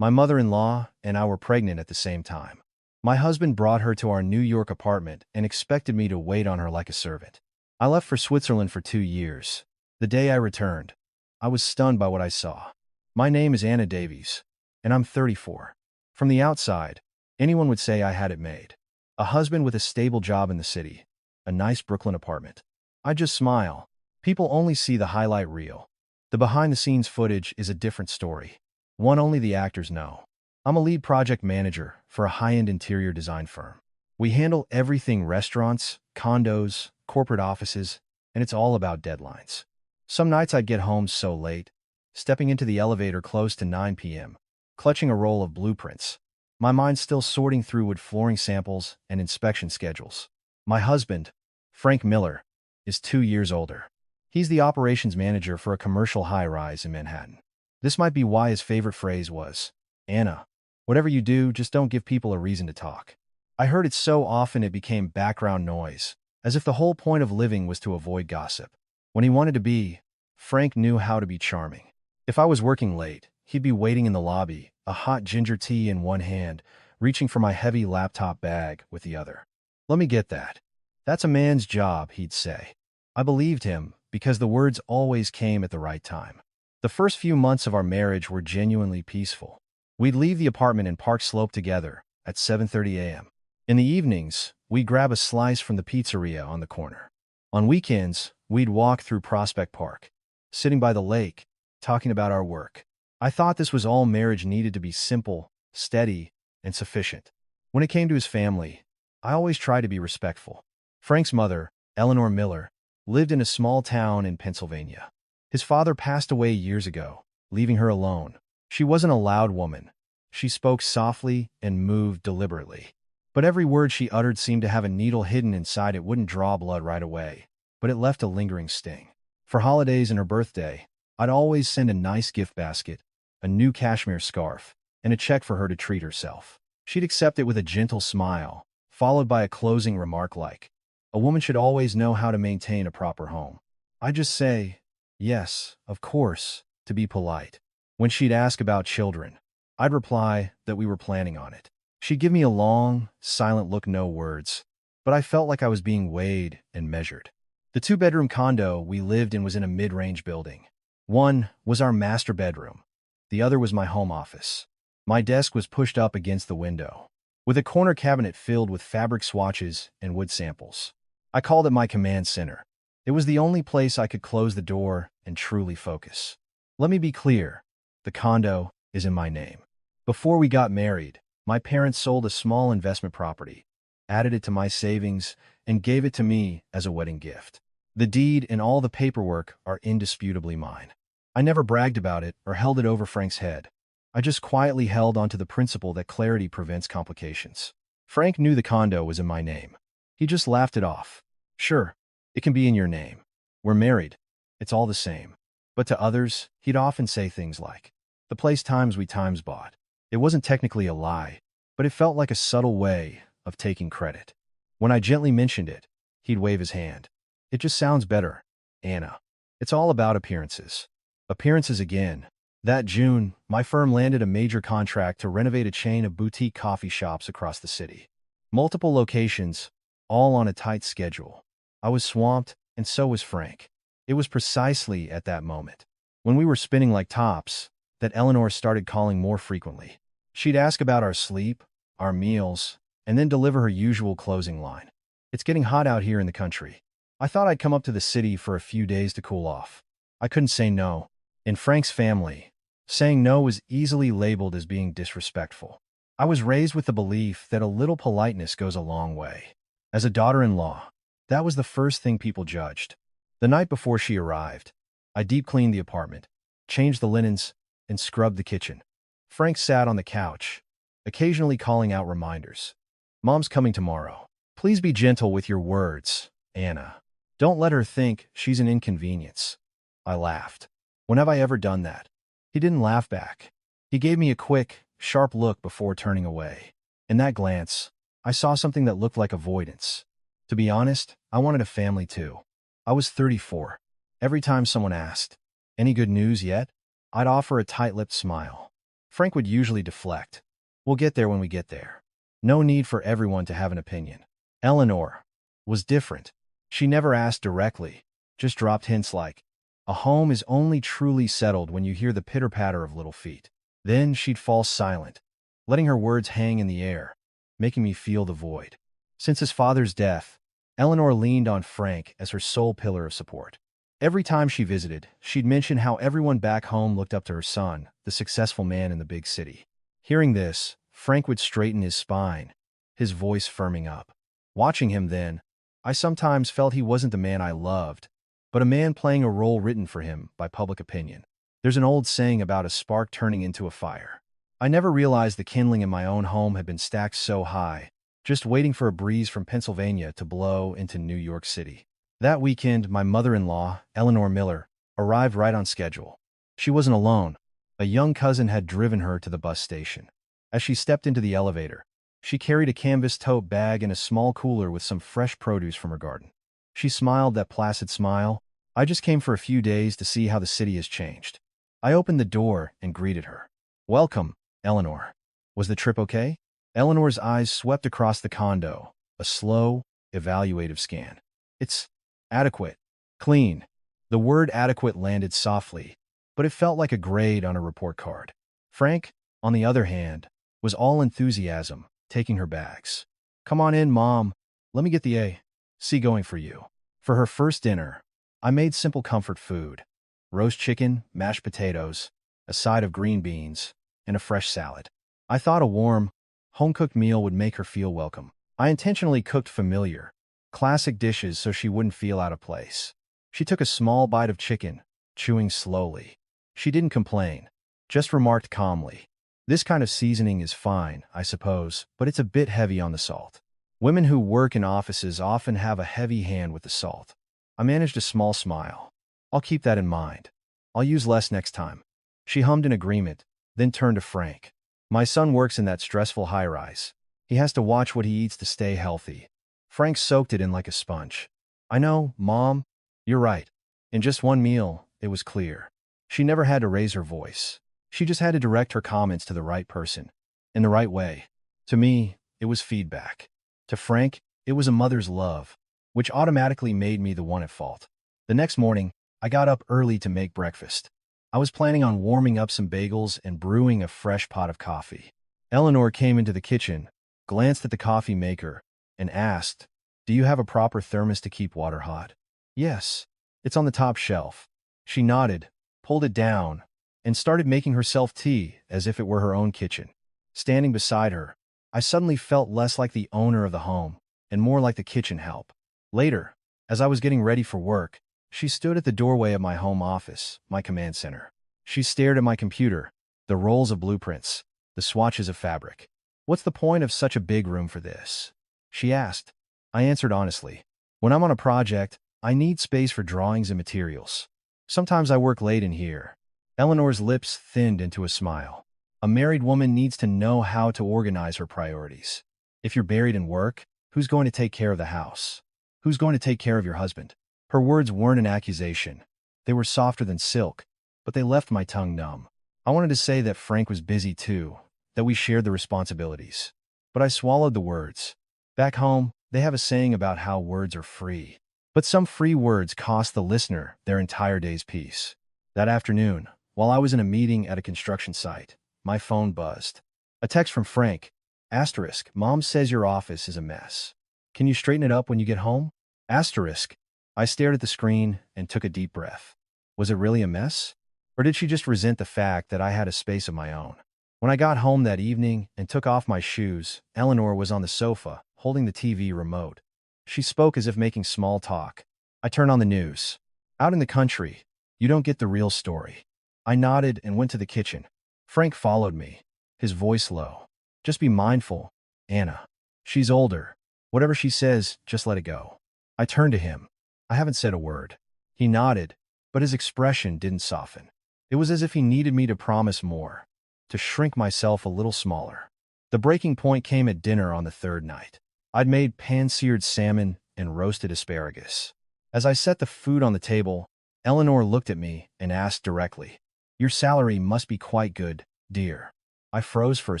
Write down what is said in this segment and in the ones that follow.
My mother-in-law and I were pregnant at the same time. My husband brought her to our New York apartment and expected me to wait on her like a servant. I left for Switzerland for 2 years. The day I returned, I was stunned by what I saw. My name is Anna Davies, and I'm 34. From the outside, anyone would say I had it made. A husband with a stable job in the city, a nice Brooklyn apartment. I just smile. People only see the highlight reel. The behind-the-scenes footage is a different story. One only the actors know. I'm a lead project manager for a high-end interior design firm. We handle everything: restaurants, condos, corporate offices, and it's all about deadlines. Some nights I'd get home so late, stepping into the elevator close to 9 p.m., clutching a roll of blueprints, my mind still sorting through wood flooring samples and inspection schedules. My husband, Frank Miller, is 2 years older. He's the operations manager for a commercial high-rise in Manhattan. This might be why his favorite phrase was, "Anna, whatever you do, just don't give people a reason to talk." I heard it so often it became background noise, as if the whole point of living was to avoid gossip. When he wanted to be, Frank knew how to be charming. If I was working late, he'd be waiting in the lobby, a hot ginger tea in one hand, reaching for my heavy laptop bag with the other. "Let me get that. That's a man's job," he'd say. I believed him because the words always came at the right time. The first few months of our marriage were genuinely peaceful. We'd leave the apartment in Park Slope together at 7:30 a.m. In the evenings, we'd grab a slice from the pizzeria on the corner. On weekends, we'd walk through Prospect Park, sitting by the lake, talking about our work. I thought this was all marriage needed: to be simple, steady, and sufficient. When it came to his family, I always tried to be respectful. Frank's mother, Eleanor Miller, lived in a small town in Pennsylvania. His father passed away years ago, leaving her alone. She wasn't a loud woman. She spoke softly and moved deliberately. But every word she uttered seemed to have a needle hidden inside. It wouldn't draw blood right away, but it left a lingering sting. For holidays and her birthday, I'd always send a nice gift basket, a new cashmere scarf, and a check for her to treat herself. She'd accept it with a gentle smile, followed by a closing remark like, "A woman should always know how to maintain a proper home." I'd just say, "Yes, of course," to be polite. When she'd ask about children, I'd reply that we were planning on it. She'd give me a long, silent look, no words, but I felt like I was being weighed and measured. The two-bedroom condo we lived in was in a mid-range building. One was our master bedroom. The other was my home office. My desk was pushed up against the window, with a corner cabinet filled with fabric swatches and wood samples. I called it my command center. It was the only place I could close the door and truly focus. Let me be clear, the condo is in my name. Before we got married, my parents sold a small investment property, added it to my savings, and gave it to me as a wedding gift. The deed and all the paperwork are indisputably mine. I never bragged about it or held it over Frank's head. I just quietly held onto the principle that clarity prevents complications. Frank knew the condo was in my name. He just laughed it off. "Sure, it can be in your name. We're married. It's all the same." But to others, he'd often say things like, "The place times we times bought." It wasn't technically a lie, but it felt like a subtle way of taking credit. When I gently mentioned it, he'd wave his hand. "It just sounds better, Anna. It's all about appearances." Appearances again. That June, my firm landed a major contract to renovate a chain of boutique coffee shops across the city. Multiple locations, all on a tight schedule. I was swamped, and so was Frank. It was precisely at that moment, when we were spinning like tops, that Eleanor started calling more frequently. She'd ask about our sleep, our meals, and then deliver her usual closing line. "It's getting hot out here in the country. I thought I'd come up to the city for a few days to cool off." I couldn't say no. In Frank's family, saying no was easily labeled as being disrespectful. I was raised with the belief that a little politeness goes a long way. As a daughter-in-law, that was the first thing people judged. The night before she arrived, I deep-cleaned the apartment, changed the linens, and scrubbed the kitchen. Frank sat on the couch, occasionally calling out reminders. "Mom's coming tomorrow. Please be gentle with your words, Anna. Don't let her think she's an inconvenience." I laughed. "When have I ever done that?" He didn't laugh back. He gave me a quick, sharp look before turning away. In that glance, I saw something that looked like avoidance. To be honest, I wanted a family too. I was 34. Every time someone asked, "Any good news yet?" I'd offer a tight-lipped smile. Frank would usually deflect. We'll get there when we get there. No need for everyone to have an opinion. Eleanor was different. She never asked directly, just dropped hints like, a home is only truly settled when you hear the pitter-patter of little feet. Then she'd fall silent, letting her words hang in the air, making me feel the void. Since his father's death, Eleanor leaned on Frank as her sole pillar of support. Every time she visited, she'd mention how everyone back home looked up to her son, the successful man in the big city. Hearing this, Frank would straighten his spine, his voice firming up. Watching him then, I sometimes felt he wasn't the man I loved, but a man playing a role written for him by public opinion. There's an old saying about a spark turning into a fire. I never realized the kindling in my own home had been stacked so high, just waiting for a breeze from Pennsylvania to blow into New York City. That weekend, my mother-in-law, Eleanor Miller, arrived right on schedule. She wasn't alone. A young cousin had driven her to the bus station. As she stepped into the elevator, she carried a canvas tote bag and a small cooler with some fresh produce from her garden. She smiled that placid smile. I just came for a few days to see how the city has changed. I opened the door and greeted her. Welcome, Eleanor. Was the trip okay? Eleanor's eyes swept across the condo, a slow, evaluative scan. It's adequate. Clean. The word adequate landed softly, but it felt like a grade on a report card. Frank, on the other hand, was all enthusiasm, taking her bags. Come on in, Mom. Let me get the A.C. going for you. For her first dinner, I made simple comfort food. Roast chicken, mashed potatoes, a side of green beans, and a fresh salad. I thought a warm, home-cooked meal would make her feel welcome. I intentionally cooked familiar, classic dishes so she wouldn't feel out of place. She took a small bite of chicken, chewing slowly. She didn't complain, just remarked calmly, "This kind of seasoning is fine, I suppose, but it's a bit heavy on the salt." Women who work in offices often have a heavy hand with the salt. I managed a small smile. I'll keep that in mind. I'll use less next time. She hummed in agreement, then turned to Frank. My son works in that stressful high-rise. He has to watch what he eats to stay healthy. Frank soaked it in like a sponge. I know, Mom. You're right. In just one meal, it was clear. She never had to raise her voice. She just had to direct her comments to the right person, in the right way. To me, it was feedback. To Frank, it was a mother's love, which automatically made me the one at fault. The next morning, I got up early to make breakfast. I was planning on warming up some bagels and brewing a fresh pot of coffee. Eleanor came into the kitchen, glanced at the coffee maker, and asked, "Do you have a proper thermos to keep water hot?" "Yes. It's on the top shelf." She nodded, pulled it down, and started making herself tea as if it were her own kitchen. Standing beside her, I suddenly felt less like the owner of the home and more like the kitchen help. Later, as I was getting ready for work, she stood at the doorway of my home office, my command center. She stared at my computer, the rolls of blueprints, the swatches of fabric. "What's the point of such a big room for this?" she asked. I answered honestly. "When I'm on a project, I need space for drawings and materials. Sometimes I work late in here." Eleanor's lips thinned into a smile. A married woman needs to know how to organize her priorities. If you're buried in work, who's going to take care of the house? Who's going to take care of your husband? Her words weren't an accusation. They were softer than silk, but they left my tongue numb. I wanted to say that Frank was busy too, that we shared the responsibilities. But I swallowed the words. Back home, they have a saying about how words are free. But some free words cost the listener their entire day's peace. That afternoon, while I was in a meeting at a construction site, my phone buzzed. A text from Frank. Asterisk, "Mom says your office is a mess. Can you straighten it up when you get home?" Asterisk. I stared at the screen and took a deep breath. Was it really a mess? Or did she just resent the fact that I had a space of my own? When I got home that evening and took off my shoes, Eleanor was on the sofa, holding the TV remote. She spoke as if making small talk. I turned on the news. "Out in the country, you don't get the real story." I nodded and went to the kitchen. Frank followed me, his voice low. "Just be mindful, Anna. She's older. Whatever she says, just let it go." I turned to him. I haven't said a word. He nodded, but his expression didn't soften. It was as if he needed me to promise more, to shrink myself a little smaller. The breaking point came at dinner on the third night. I'd made pan-seared salmon and roasted asparagus. As I set the food on the table, Eleanor looked at me and asked directly, "Your salary must be quite good, dear." I froze for a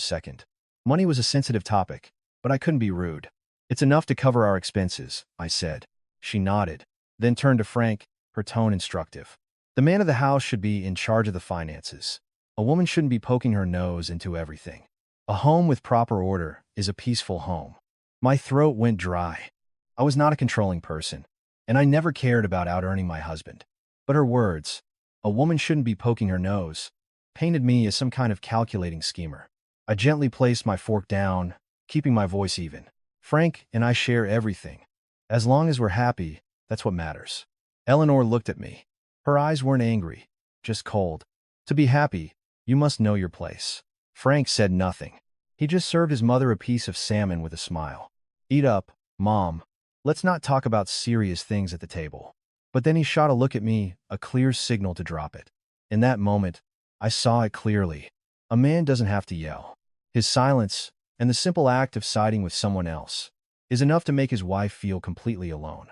second. Money was a sensitive topic, but I couldn't be rude. It's enough to cover our expenses, I said. She nodded, then turned to Frank, her tone instructive. The man of the house should be in charge of the finances. A woman shouldn't be poking her nose into everything. A home with proper order is a peaceful home. My throat went dry. I was not a controlling person, and I never cared about out-earning my husband. But her words, "A woman shouldn't be poking her nose," painted me as some kind of calculating schemer. I gently placed my fork down, keeping my voice even. Frank and I share everything. As long as we're happy, that's what matters. Eleanor looked at me. Her eyes weren't angry, just cold. To be happy, you must know your place. Frank said nothing. He just served his mother a piece of salmon with a smile. Eat up, Mom. Let's not talk about serious things at the table. But then he shot a look at me, a clear signal to drop it. In that moment, I saw it clearly. A man doesn't have to yell. His silence, and the simple act of siding with someone else, is enough to make his wife feel completely alone.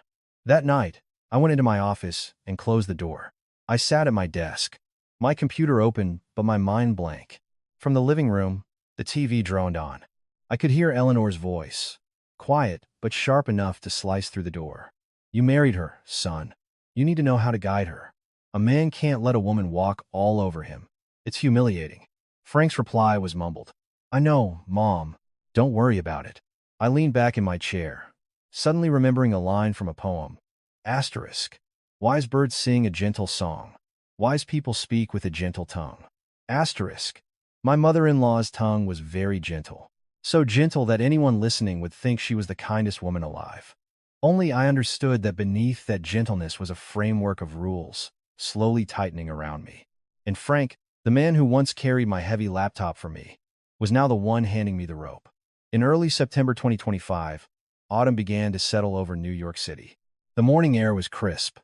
That night, I went into my office and closed the door. I sat at my desk, my computer open, but my mind blank. From the living room, the TV droned on. I could hear Eleanor's voice, quiet but sharp enough to slice through the door. You married her, son. You need to know how to guide her. A man can't let a woman walk all over him. It's humiliating. Frank's reply was mumbled. I know, Mom. Don't worry about it. I leaned back in my chair, suddenly remembering a line from a poem. Asterisk. Wise birds sing a gentle song. Wise people speak with a gentle tongue. Asterisk. My mother-in-law's tongue was very gentle. So gentle that anyone listening would think she was the kindest woman alive. Only I understood that beneath that gentleness was a framework of rules, slowly tightening around me. And Frank, the man who once carried my heavy laptop for me, was now the one handing me the rope. In early September 2025, autumn began to settle over New York City. The morning air was crisp.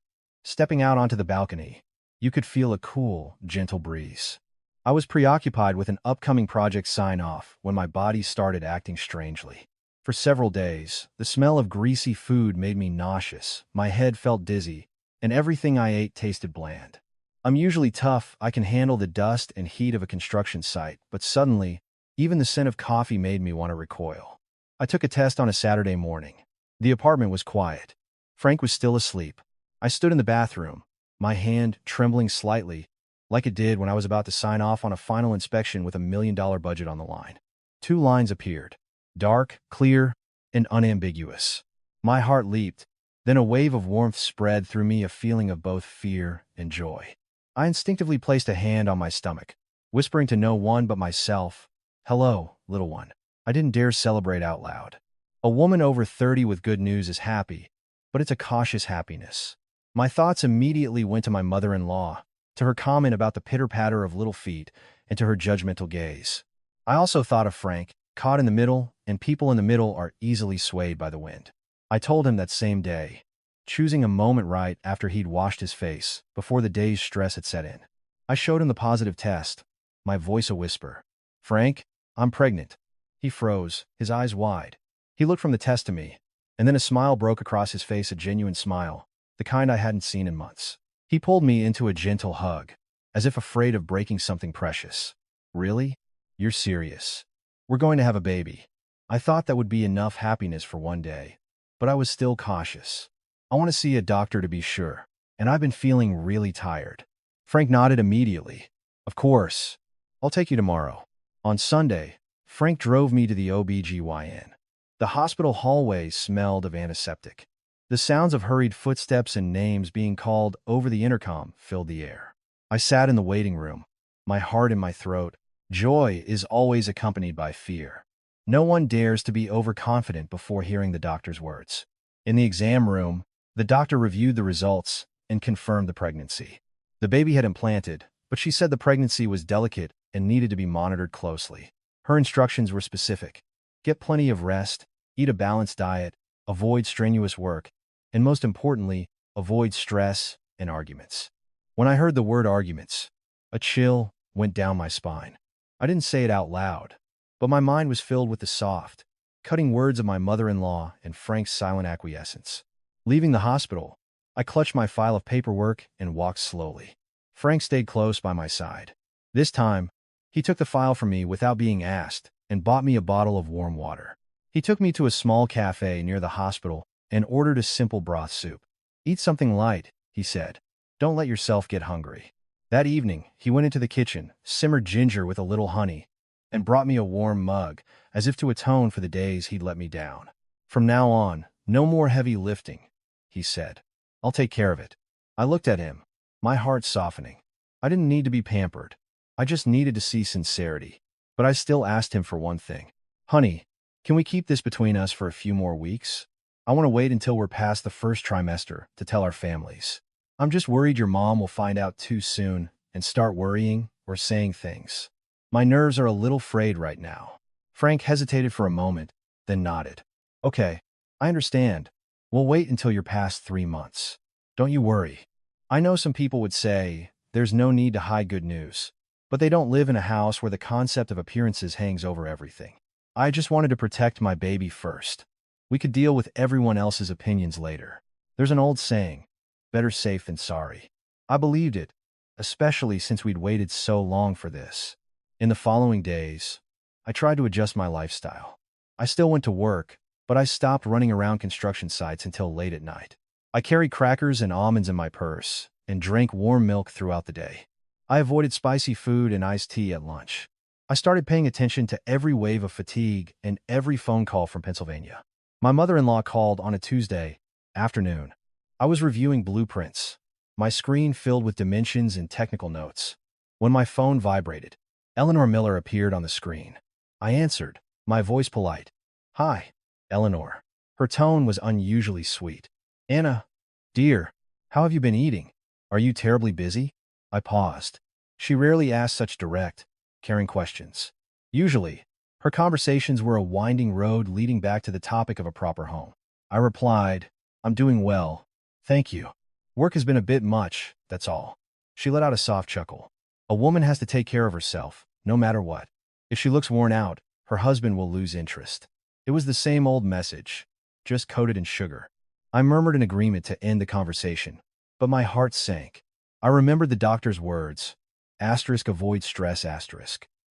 Stepping out onto the balcony, you could feel a cool, gentle breeze. I was preoccupied with an upcoming project sign-off when my body started acting strangely. For several days, the smell of greasy food made me nauseous, my head felt dizzy, and everything I ate tasted bland. I'm usually tough, I can handle the dust and heat of a construction site, but suddenly, even the scent of coffee made me want to recoil. I took a test on a Saturday morning. The apartment was quiet. Frank was still asleep. I stood in the bathroom, my hand trembling slightly, like it did when I was about to sign off on a final inspection with $1 million budget on the line. 2 lines appeared. Dark, clear, and unambiguous. My heart leaped. Then a wave of warmth spread through me, a feeling of both fear and joy. I instinctively placed a hand on my stomach, whispering to no one but myself, "Hello, little one." I didn't dare celebrate out loud. A woman over 30 with good news is happy, but it's a cautious happiness. My thoughts immediately went to my mother-in-law, to her comment about the pitter-patter of little feet, and to her judgmental gaze. I also thought of Frank, caught in the middle, and people in the middle are easily swayed by the wind. I told him that same day, choosing a moment right after he'd washed his face, before the day's stress had set in. I showed him the positive test, my voice a whisper. "Frank, I'm pregnant." He froze, his eyes wide. He looked from the test to me, and then a smile broke across his face, a genuine smile, the kind I hadn't seen in months. He pulled me into a gentle hug, as if afraid of breaking something precious. "Really? You're serious? We're going to have a baby." I thought that would be enough happiness for one day, but I was still cautious. "I want to see a doctor to be sure, and I've been feeling really tired." Frank nodded immediately. "Of course. I'll take you tomorrow." On Sunday, Frank drove me to the OB/GYN. The hospital hallway smelled of antiseptic. The sounds of hurried footsteps and names being called over the intercom filled the air. I sat in the waiting room, my heart in my throat. Joy is always accompanied by fear. No one dares to be overconfident before hearing the doctor's words. In the exam room, the doctor reviewed the results and confirmed the pregnancy. The baby had implanted, but she said the pregnancy was delicate and needed to be monitored closely. Her instructions were specific. Get plenty of rest, eat a balanced diet, avoid strenuous work, and most importantly, avoid stress and arguments. When I heard the word arguments, a chill went down my spine. I didn't say it out loud, but my mind was filled with the soft, cutting words of my mother-in-law and Frank's silent acquiescence. Leaving the hospital, I clutched my file of paperwork and walked slowly. Frank stayed close by my side. This time, He took the file from me without being asked and bought me a bottle of warm water. He took me to a small cafe near the hospital and ordered a simple broth soup. Eat something light, he said. Don't let yourself get hungry. That evening, he went into the kitchen, simmered ginger with a little honey, and brought me a warm mug, as if to atone for the days he'd let me down. From now on, no more heavy lifting, he said. I'll take care of it. I looked at him, my heart softening. I didn't need to be pampered. I just needed to see sincerity. But I still asked him for one thing. Honey, can we keep this between us for a few more weeks? I want to wait until we're past the first trimester to tell our families. I'm just worried your mom will find out too soon and start worrying or saying things. My nerves are a little frayed right now. Frank hesitated for a moment, then nodded. Okay, I understand. We'll wait until you're past 3 months. Don't you worry. I know some people would say there's no need to hide good news, but they don't live in a house where the concept of appearances hangs over everything. I just wanted to protect my baby first. We could deal with everyone else's opinions later. There's an old saying, better safe than sorry. I believed it, especially since we'd waited so long for this. In the following days, I tried to adjust my lifestyle. I still went to work, but I stopped running around construction sites until late at night. I carried crackers and almonds in my purse and drank warm milk throughout the day. I avoided spicy food and iced tea at lunch. I started paying attention to every wave of fatigue and every phone call from Pennsylvania. My mother-in-law called on a Tuesday afternoon. I was reviewing blueprints, my screen filled with dimensions and technical notes. When my phone vibrated, Eleanor Miller appeared on the screen. I answered, my voice polite. Hi, Eleanor. Her tone was unusually sweet. Anna, dear, how have you been eating? Are you terribly busy? I paused. She rarely asked such direct, caring questions. Usually, her conversations were a winding road leading back to the topic of a proper home. I replied, I'm doing well, thank you. Work has been a bit much, that's all. She let out a soft chuckle. A woman has to take care of herself, no matter what. If she looks worn out, her husband will lose interest. It was the same old message, just coated in sugar. I murmured in agreement to end the conversation, but my heart sank. I remembered the doctor's words, *avoid stress*.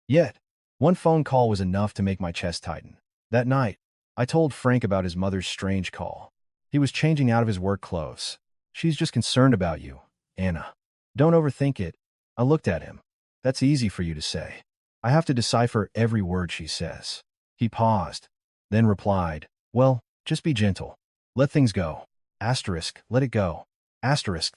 Yet, one phone call was enough to make my chest tighten. That night, I told Frank about his mother's strange call. He was changing out of his work clothes. She's just concerned about you, Anna. Don't overthink it. I looked at him. That's easy for you to say. I have to decipher every word she says. He paused, then replied, well, just be gentle. Let things go. Let it go.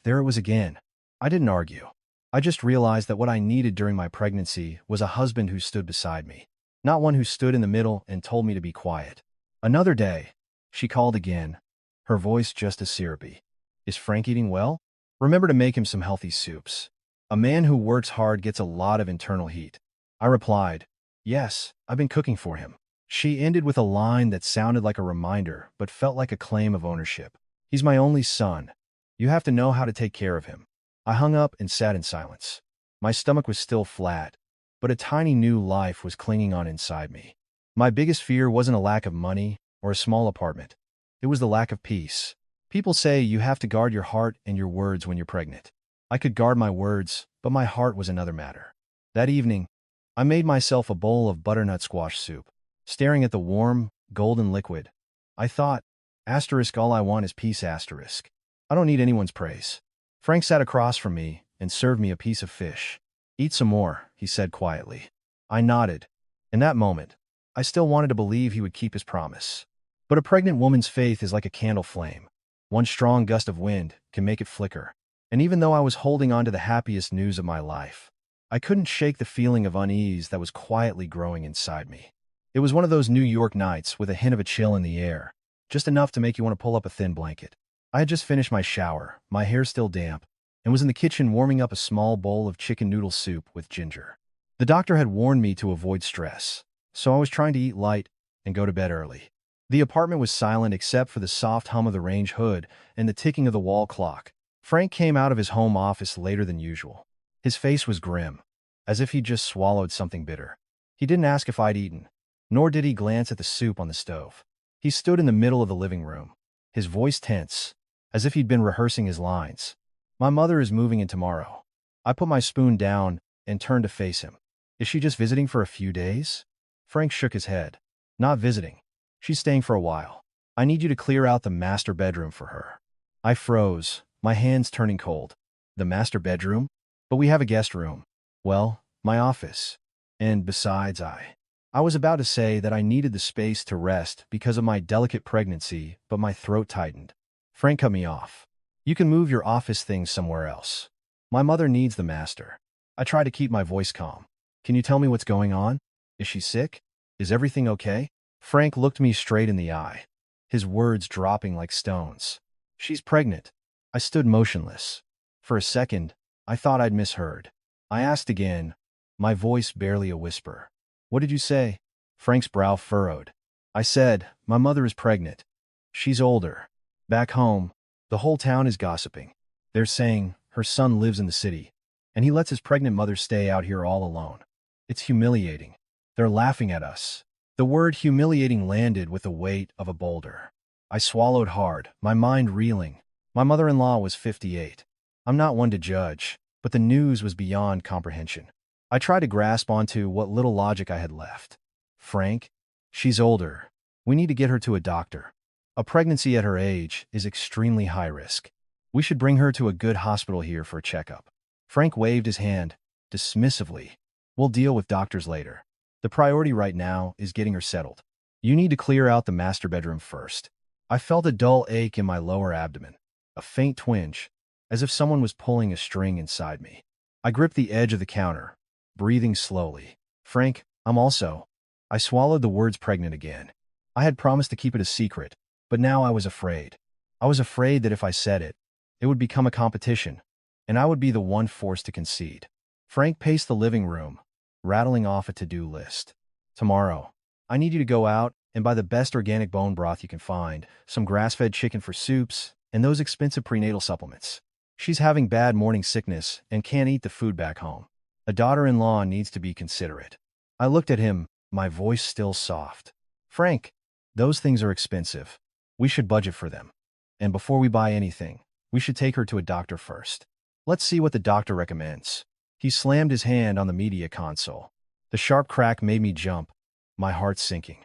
There it was again. I didn't argue. I just realized that what I needed during my pregnancy was a husband who stood beside me, not one who stood in the middle and told me to be quiet. Another day, she called again, her voice just as syrupy. Is Frank eating well? Remember to make him some healthy soups. A man who works hard gets a lot of internal heat. I replied, yes, I've been cooking for him. She ended with a line that sounded like a reminder but felt like a claim of ownership. He's my only son. You have to know how to take care of him. I hung up and sat in silence. My stomach was still flat, but a tiny new life was clinging on inside me. My biggest fear wasn't a lack of money or a small apartment. It was the lack of peace. People say you have to guard your heart and your words when you're pregnant. I could guard my words, but my heart was another matter. That evening, I made myself a bowl of butternut squash soup. Staring at the warm, golden liquid, I thought, all I want is peace. I don't need anyone's praise. Frank sat across from me and served me a piece of fish. Eat some more, he said quietly. I nodded. In that moment, I still wanted to believe he would keep his promise. But a pregnant woman's faith is like a candle flame. One strong gust of wind can make it flicker. And even though I was holding on to the happiest news of my life, I couldn't shake the feeling of unease that was quietly growing inside me. It was one of those New York nights with a hint of a chill in the air, just enough to make you want to pull up a thin blanket. I had just finished my shower, my hair still damp, and was in the kitchen warming up a small bowl of chicken noodle soup with ginger. The doctor had warned me to avoid stress, so I was trying to eat light and go to bed early. The apartment was silent except for the soft hum of the range hood and the ticking of the wall clock. Frank came out of his home office later than usual. His face was grim, as if he'd just swallowed something bitter. He didn't ask if I'd eaten, nor did he glance at the soup on the stove. He stood in the middle of the living room, his voice tense, as if he'd been rehearsing his lines. My mother is moving in tomorrow. I put my spoon down and turned to face him. Is she just visiting for a few days? Frank shook his head. Not visiting. She's staying for a while. I need you to clear out the master bedroom for her. I froze, my hands turning cold. The master bedroom? But we have a guest room. Well, my office. And besides, I was about to say that I needed the space to rest because of my delicate pregnancy, but my throat tightened. Frank cut me off. You can move your office things somewhere else. My mother needs the master. I tried to keep my voice calm. Can you tell me what's going on? Is she sick? Is everything okay? Frank looked me straight in the eye, his words dropping like stones. She's pregnant. I stood motionless. For a second, I thought I'd misheard. I asked again, my voice barely a whisper. What did you say? Frank's brow furrowed. I said, my mother is pregnant. She's older. Back home, the whole town is gossiping. They're saying her son lives in the city, and he lets his pregnant mother stay out here all alone. It's humiliating. They're laughing at us. The word humiliating landed with the weight of a boulder. I swallowed hard, my mind reeling. My mother-in-law was 58. I'm not one to judge, but the news was beyond comprehension. I tried to grasp onto what little logic I had left. Frank, she's older. We need to get her to a doctor. A pregnancy at her age is extremely high risk. We should bring her to a good hospital here for a checkup. Frank waved his hand, dismissively. We'll deal with doctors later. The priority right now is getting her settled. You need to clear out the master bedroom first. I felt a dull ache in my lower abdomen, a faint twinge, as if someone was pulling a string inside me. I gripped the edge of the counter, breathing slowly. Frank, I swallowed the words pregnant again. I had promised to keep it a secret, but now I was afraid. I was afraid that if I said it, it would become a competition, and I would be the one forced to concede. Frank paced the living room, rattling off a to-do list. Tomorrow, I need you to go out and buy the best organic bone broth you can find, some grass-fed chicken for soups, and those expensive prenatal supplements. She's having bad morning sickness and can't eat the food back home. A daughter-in-law needs to be considerate. I looked at him, my voice still soft. Frank, those things are expensive. We should budget for them. And before we buy anything, we should take her to a doctor first. Let's see what the doctor recommends. He slammed his hand on the media console. The sharp crack made me jump, my heart sinking.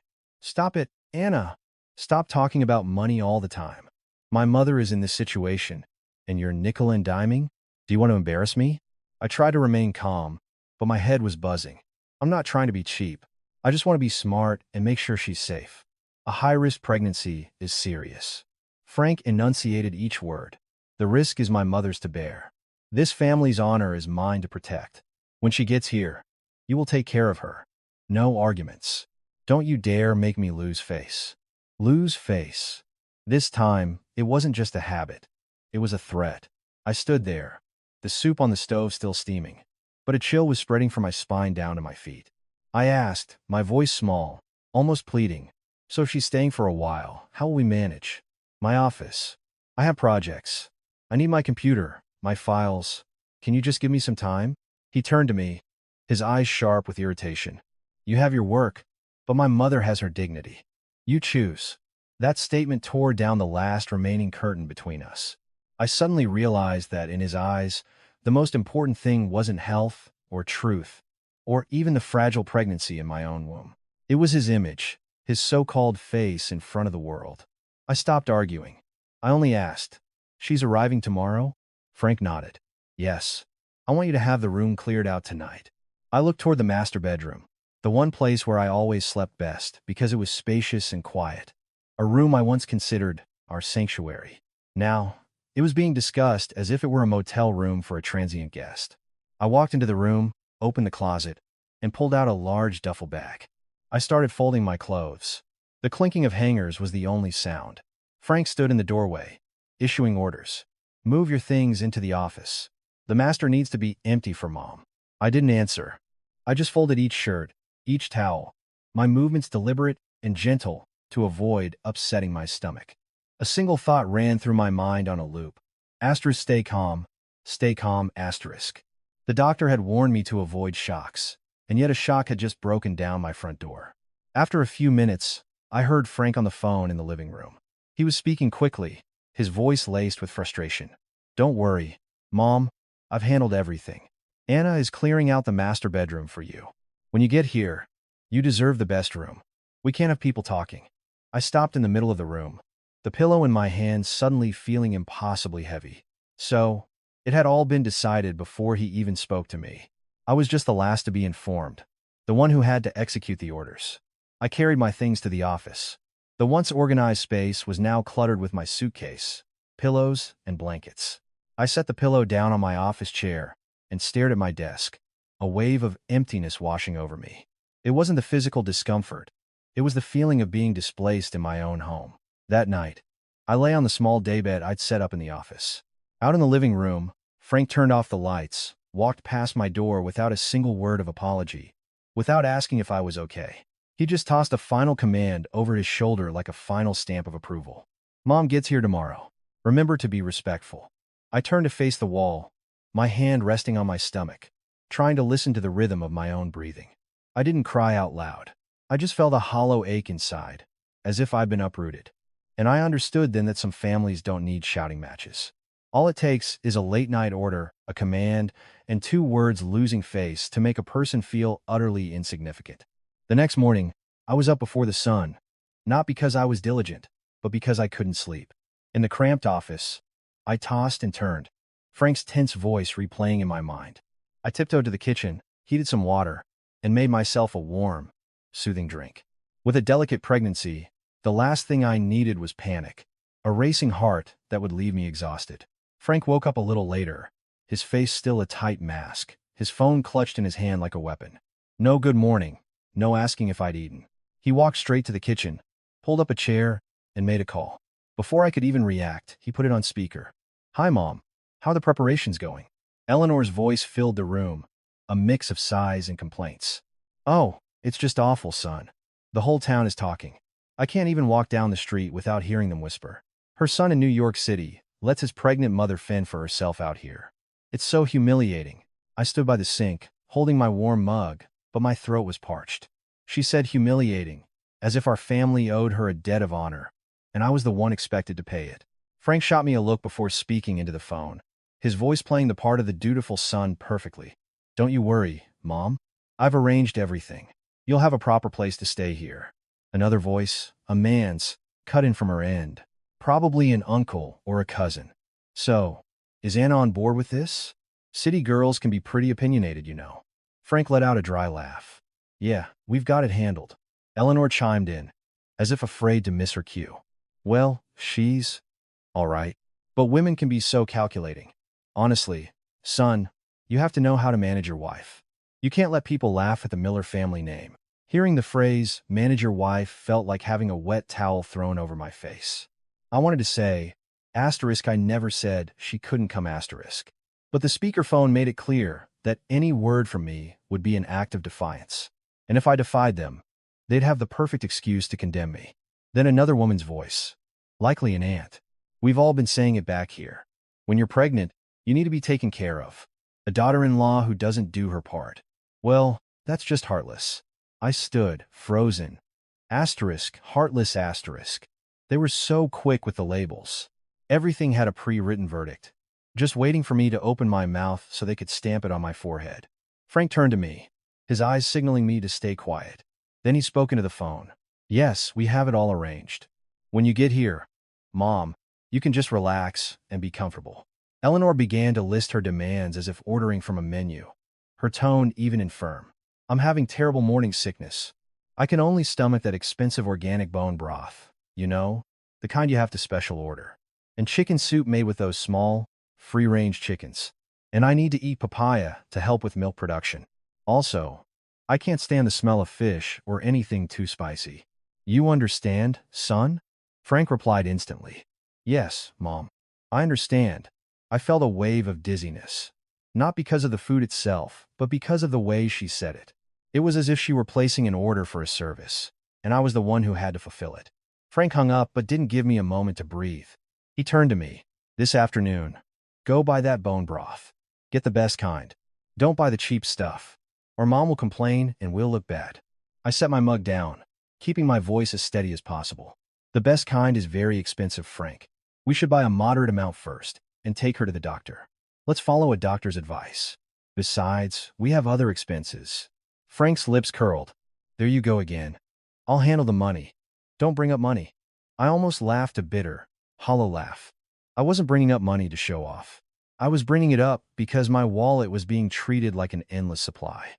Stop it, Anna. Stop talking about money all the time. My mother is in this situation, and you're nickel and diming? Do you want to embarrass me? I tried to remain calm, but my head was buzzing. I'm not trying to be cheap. I just want to be smart and make sure she's safe. A high-risk pregnancy is serious. Frank enunciated each word. The risk is my mother's to bear. This family's honor is mine to protect. When she gets here, you will take care of her. No arguments. Don't you dare make me lose face. Lose face. This time, it wasn't just a habit. It was a threat. I stood there, the soup on the stove still steaming, but a chill was spreading from my spine down to my feet. I asked, my voice small, almost pleading, so if she's staying for a while, how will we manage? My office. I have projects. I need my computer, my files. Can you just give me some time? He turned to me, his eyes sharp with irritation. You have your work, but my mother has her dignity. You choose. That statement tore down the last remaining curtain between us. I suddenly realized that in his eyes, the most important thing wasn't health or truth, or even the fragile pregnancy in my own womb. It was his image, his so-called face in front of the world. I stopped arguing. I only asked, she's arriving tomorrow? Frank nodded. Yes. I want you to have the room cleared out tonight. I looked toward the master bedroom, the one place where I always slept best because it was spacious and quiet. A room I once considered our sanctuary. Now, it was being discussed as if it were a motel room for a transient guest. I walked into the room, opened the closet, and pulled out a large duffel bag. I started folding my clothes. The clinking of hangers was the only sound. Frank stood in the doorway, issuing orders. Move your things into the office. The master needs to be empty for Mom. I didn't answer. I just folded each shirt, each towel, my movements deliberate and gentle to avoid upsetting my stomach. A single thought ran through my mind on a loop. Asterisk, stay calm, asterisk. The doctor had warned me to avoid shocks, and yet a shock had just broken down my front door. After a few minutes, I heard Frank on the phone in the living room. He was speaking quickly, his voice laced with frustration. Don't worry, Mom, I've handled everything. Anna is clearing out the master bedroom for you. When you get here, you deserve the best room. We can't have people talking. I stopped in the middle of the room, the pillow in my hand suddenly feeling impossibly heavy. So, it had all been decided before he even spoke to me. I was just the last to be informed, the one who had to execute the orders. I carried my things to the office. The once organized space was now cluttered with my suitcase, pillows, and blankets. I set the pillow down on my office chair and stared at my desk, a wave of emptiness washing over me. It wasn't the physical discomfort. It was the feeling of being displaced in my own home. That night, I lay on the small daybed I'd set up in the office. Out in the living room, Frank turned off the lights, walked past my door without a single word of apology, without asking if I was okay. He just tossed a final command over his shoulder like a final stamp of approval. Mom gets here tomorrow. Remember to be respectful. I turned to face the wall, my hand resting on my stomach, trying to listen to the rhythm of my own breathing. I didn't cry out loud. I just felt a hollow ache inside, as if I'd been uprooted. And I understood then that some families don't need shouting matches. All it takes is a late-night order, a command, and 2 words losing face to make a person feel utterly insignificant. The next morning, I was up before the sun, not because I was diligent, but because I couldn't sleep. In the cramped office, I tossed and turned, Frank's tense voice replaying in my mind. I tiptoed to the kitchen, heated some water, and made myself a warm, soothing drink. With a delicate pregnancy, the last thing I needed was panic, a racing heart that would leave me exhausted. Frank woke up a little later, his face still a tight mask, his phone clutched in his hand like a weapon. No good morning, no asking if I'd eaten. He walked straight to the kitchen, pulled up a chair, and made a call. Before I could even react, he put it on speaker. "Hi, Mom. How are the preparations going?" Eleanor's voice filled the room, a mix of sighs and complaints. "Oh, it's just awful, son. The whole town is talking. I can't even walk down the street without hearing them whisper. Her son in New York City lets his pregnant mother fend for herself out here. It's so humiliating." I stood by the sink, holding my warm mug, but my throat was parched. She said humiliating, as if our family owed her a debt of honor, and I was the one expected to pay it. Frank shot me a look before speaking into the phone, his voice playing the part of the dutiful son perfectly. "Don't you worry, Mom. I've arranged everything. You'll have a proper place to stay here." Another voice, a man's, cut in from her end. Probably an uncle or a cousin. "So, is Anna on board with this? City girls can be pretty opinionated, you know." Frank let out a dry laugh. "Yeah, we've got it handled." Eleanor chimed in, as if afraid to miss her cue. "Well, she's all right. But women can be so calculating. Honestly, son, you have to know how to manage your wife. You can't let people laugh at the Miller family name." Hearing the phrase, "manage your wife," felt like having a wet towel thrown over my face. I wanted to say, asterisk, I never said she couldn't come asterisk. But the speakerphone made it clear that any word from me would be an act of defiance. And if I defied them, they'd have the perfect excuse to condemn me. Then another woman's voice, likely an aunt. "We've all been saying it back here. When you're pregnant, you need to be taken care of. A daughter-in-law who doesn't do her part. Well, that's just heartless." I stood, frozen. Asterisk, heartless asterisk. They were so quick with the labels. Everything had a pre-written verdict, just waiting for me to open my mouth so they could stamp it on my forehead. Frank turned to me, his eyes signaling me to stay quiet. Then he spoke into the phone. "Yes, we have it all arranged. When you get here, Mom, you can just relax and be comfortable." Eleanor began to list her demands as if ordering from a menu, her tone even and firm. "I'm having terrible morning sickness. I can only stomach that expensive organic bone broth, you know, the kind you have to special order. And chicken soup made with those small, free-range chickens. And I need to eat papaya to help with milk production. Also, I can't stand the smell of fish or anything too spicy. You understand, son?" Frank replied instantly. "Yes, Mom. I understand." I felt a wave of dizziness. Not because of the food itself, but because of the way she said it. It was as if she were placing an order for a service, and I was the one who had to fulfill it. Frank hung up but didn't give me a moment to breathe. He turned to me. "This afternoon, go buy that bone broth. Get the best kind. Don't buy the cheap stuff, or Mom will complain and we'll look bad." I set my mug down, keeping my voice as steady as possible. "The best kind is very expensive, Frank. We should buy a moderate amount first and take her to the doctor. Let's follow a doctor's advice. Besides, we have other expenses. Frank's lips curled. There you go again. I'll handle the money. Don't bring up money. I almost laughed a bitter, hollow laugh. I wasn't bringing up money to show off. I was bringing it up because my wallet was being treated like an endless supply.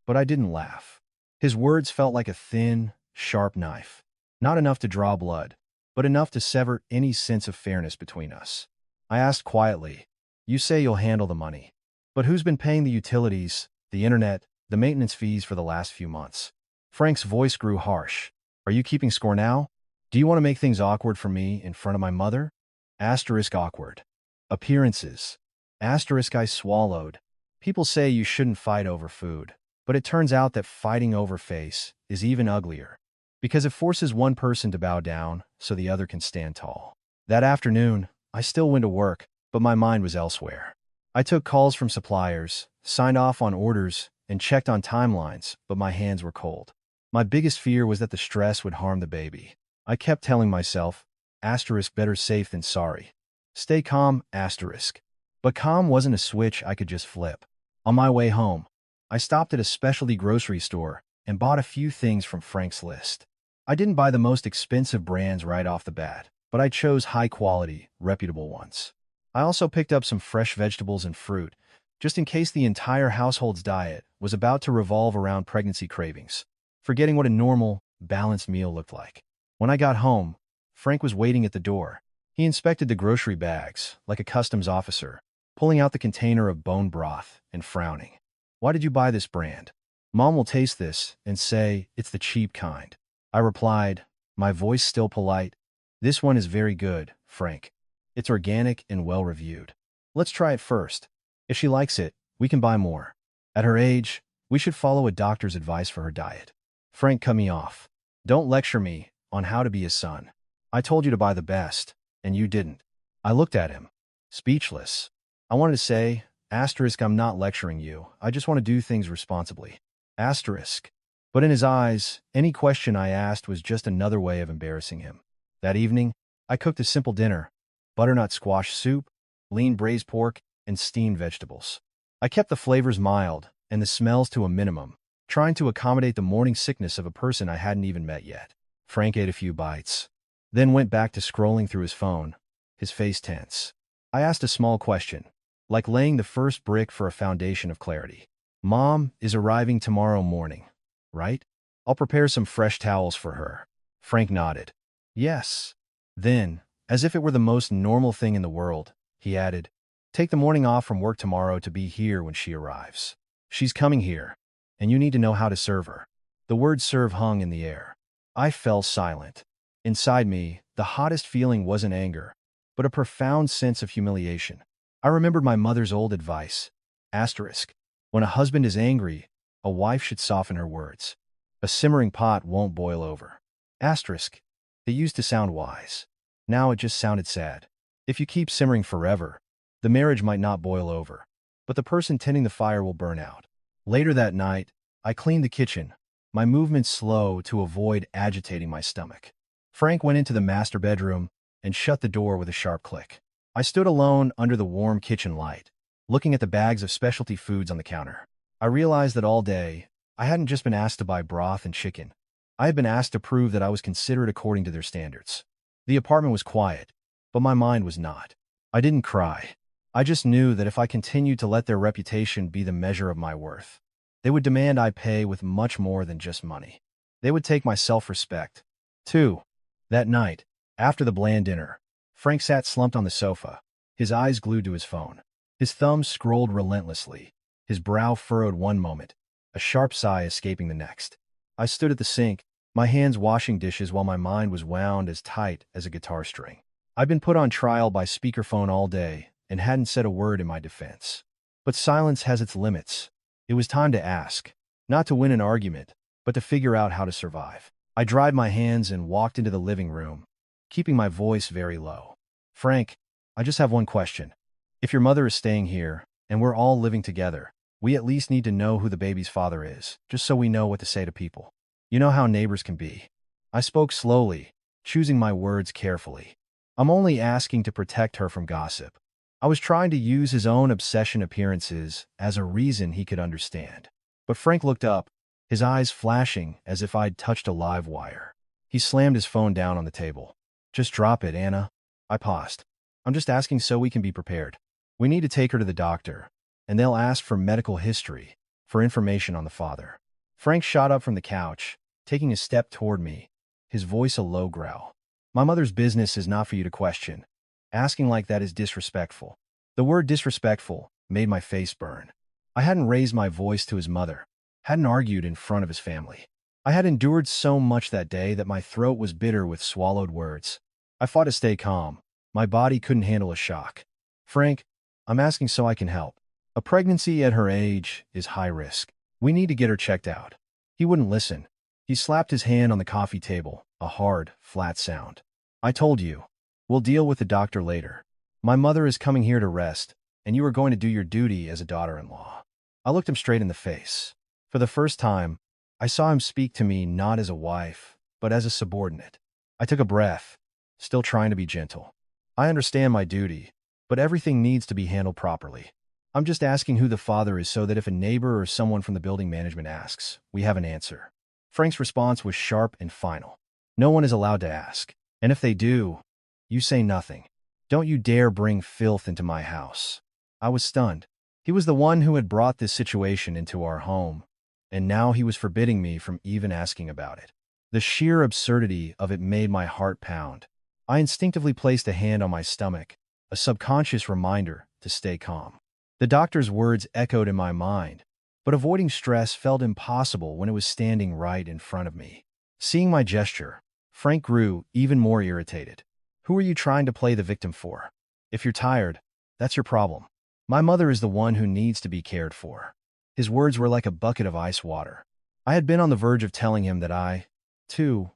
But I didn't laugh. His words felt like a thin, sharp knife. Not enough to draw blood, but enough to sever any sense of fairness between us. I asked quietly, "You say you'll handle the money. But who's been paying the utilities, the internet, the maintenance fees for the last few months?" Frank's voice grew harsh. "Are you keeping score now? Do you want to make things awkward for me in front of my mother?" Asterisk awkward. Appearances. Asterisk I swallowed. People say you shouldn't fight over food, but it turns out that fighting over face is even uglier, because it forces one person to bow down so the other can stand tall. That afternoon, I still went to work, but my mind was elsewhere. I took calls from suppliers, signed off on orders, and checked on timelines, but my hands were cold. My biggest fear was that the stress would harm the baby. I kept telling myself, asterisk better safe than sorry. Stay calm, asterisk. But calm wasn't a switch I could just flip. On my way home, I stopped at a specialty grocery store and bought a few things from Frank's list. I didn't buy the most expensive brands right off the bat, but I chose high-quality, reputable ones. I also picked up some fresh vegetables and fruit, just in case the entire household's diet was about to revolve around pregnancy cravings, forgetting what a normal, balanced meal looked like. When I got home, Frank was waiting at the door. He inspected the grocery bags like a customs officer, pulling out the container of bone broth and frowning. "Why did you buy this brand? Mom will taste this and say it's the cheap kind." I replied, my voice still polite, "This one is very good, Frank. It's organic and well-reviewed. Let's try it first. If she likes it, we can buy more. At her age, we should follow a doctor's advice for her diet." Frank cut me off. "Don't lecture me on how to be his son. I told you to buy the best, and you didn't." I looked at him, speechless. I wanted to say, asterisk, I'm not lecturing you. I just want to do things responsibly. Asterisk. But in his eyes, any question I asked was just another way of embarrassing him. That evening, I cooked a simple dinner: butternut squash soup, lean braised pork, and steamed vegetables. I kept the flavors mild and the smells to a minimum, trying to accommodate the morning sickness of a person I hadn't even met yet. Frank ate a few bites, then went back to scrolling through his phone, his face tense. I asked a small question, like laying the first brick for a foundation of clarity. "Mom is arriving tomorrow morning, right? I'll prepare some fresh towels for her." Frank nodded. "Yes." Then, as if it were the most normal thing in the world, he added, "Take the morning off from work tomorrow to be here when she arrives. She's coming here, and you need to know how to serve her." The word serve hung in the air. I fell silent. Inside me, the hottest feeling wasn't anger, but a profound sense of humiliation. I remembered my mother's old advice, asterisk, when a husband is angry, a wife should soften her words. A simmering pot won't boil over. Asterisk. It used to sound wise. Now it just sounded sad. If you keep simmering forever, the marriage might not boil over, but the person tending the fire will burn out. Later that night, I cleaned the kitchen, my movements slow to avoid agitating my stomach. Frank went into the master bedroom and shut the door with a sharp click. I stood alone under the warm kitchen light, looking at the bags of specialty foods on the counter. I realized that all day, I hadn't just been asked to buy broth and chicken. I had been asked to prove that I was considerate according to their standards. The apartment was quiet, but my mind was not. I didn't cry. I just knew that if I continued to let their reputation be the measure of my worth, they would demand I pay with much more than just money. They would take my self-respect, too. That night, after the bland dinner, Frank sat slumped on the sofa, his eyes glued to his phone. His thumbs scrolled relentlessly, his brow furrowed one moment, a sharp sigh escaping the next. I stood at the sink, my hands washing dishes while my mind was wound as tight as a guitar string. I'd been put on trial by speakerphone all day and hadn't said a word in my defense. But silence has its limits. It was time to ask, not to win an argument, but to figure out how to survive. I dried my hands and walked into the living room, keeping my voice very low. "Frank, I just have one question. If your mother is staying here, and we're all living together, we at least need to know who the baby's father is, just so we know what to say to people. You know how neighbors can be." I spoke slowly, choosing my words carefully. "I'm only asking to protect her from gossip." I was trying to use his own obsession appearances as a reason he could understand. But Frank looked up, his eyes flashing as if I'd touched a live wire. He slammed his phone down on the table. "Just drop it, Anna." I paused. "I'm just asking so we can be prepared. We need to take her to the doctor, and they'll ask for medical history, for information on the father." Frank shot up from the couch, taking a step toward me, his voice a low growl. "My mother's business is not for you to question. Asking like that is disrespectful." The word disrespectful made my face burn. I hadn't raised my voice to his mother, hadn't argued in front of his family. I had endured so much that day that my throat was bitter with swallowed words. I fought to stay calm. My body couldn't handle a shock. "Frank, I'm asking so I can help. A pregnancy at her age is high risk. We need to get her checked out." He wouldn't listen. He slapped his hand on the coffee table, a hard, flat sound. "I told you. We'll deal with the doctor later. My mother is coming here to rest, and you are going to do your duty as a daughter-in-law." I looked him straight in the face. For the first time, I saw him speak to me not as a wife, but as a subordinate. I took a breath, still trying to be gentle. "I understand my duty, but everything needs to be handled properly. I'm just asking who the father is so that if a neighbor or someone from the building management asks, we have an answer." Frank's response was sharp and final. "No one is allowed to ask. And if they do, you say nothing. Don't you dare bring filth into my house." I was stunned. He was the one who had brought this situation into our home, and now he was forbidding me from even asking about it. The sheer absurdity of it made my heart pound. I instinctively placed a hand on my stomach, a subconscious reminder to stay calm. The doctor's words echoed in my mind, but avoiding stress felt impossible when it was standing right in front of me. Seeing my gesture, Frank grew even more irritated. "Who are you trying to play the victim for? If you're tired, that's your problem. My mother is the one who needs to be cared for." His words were like a bucket of ice water. I had been on the verge of telling him that I, too,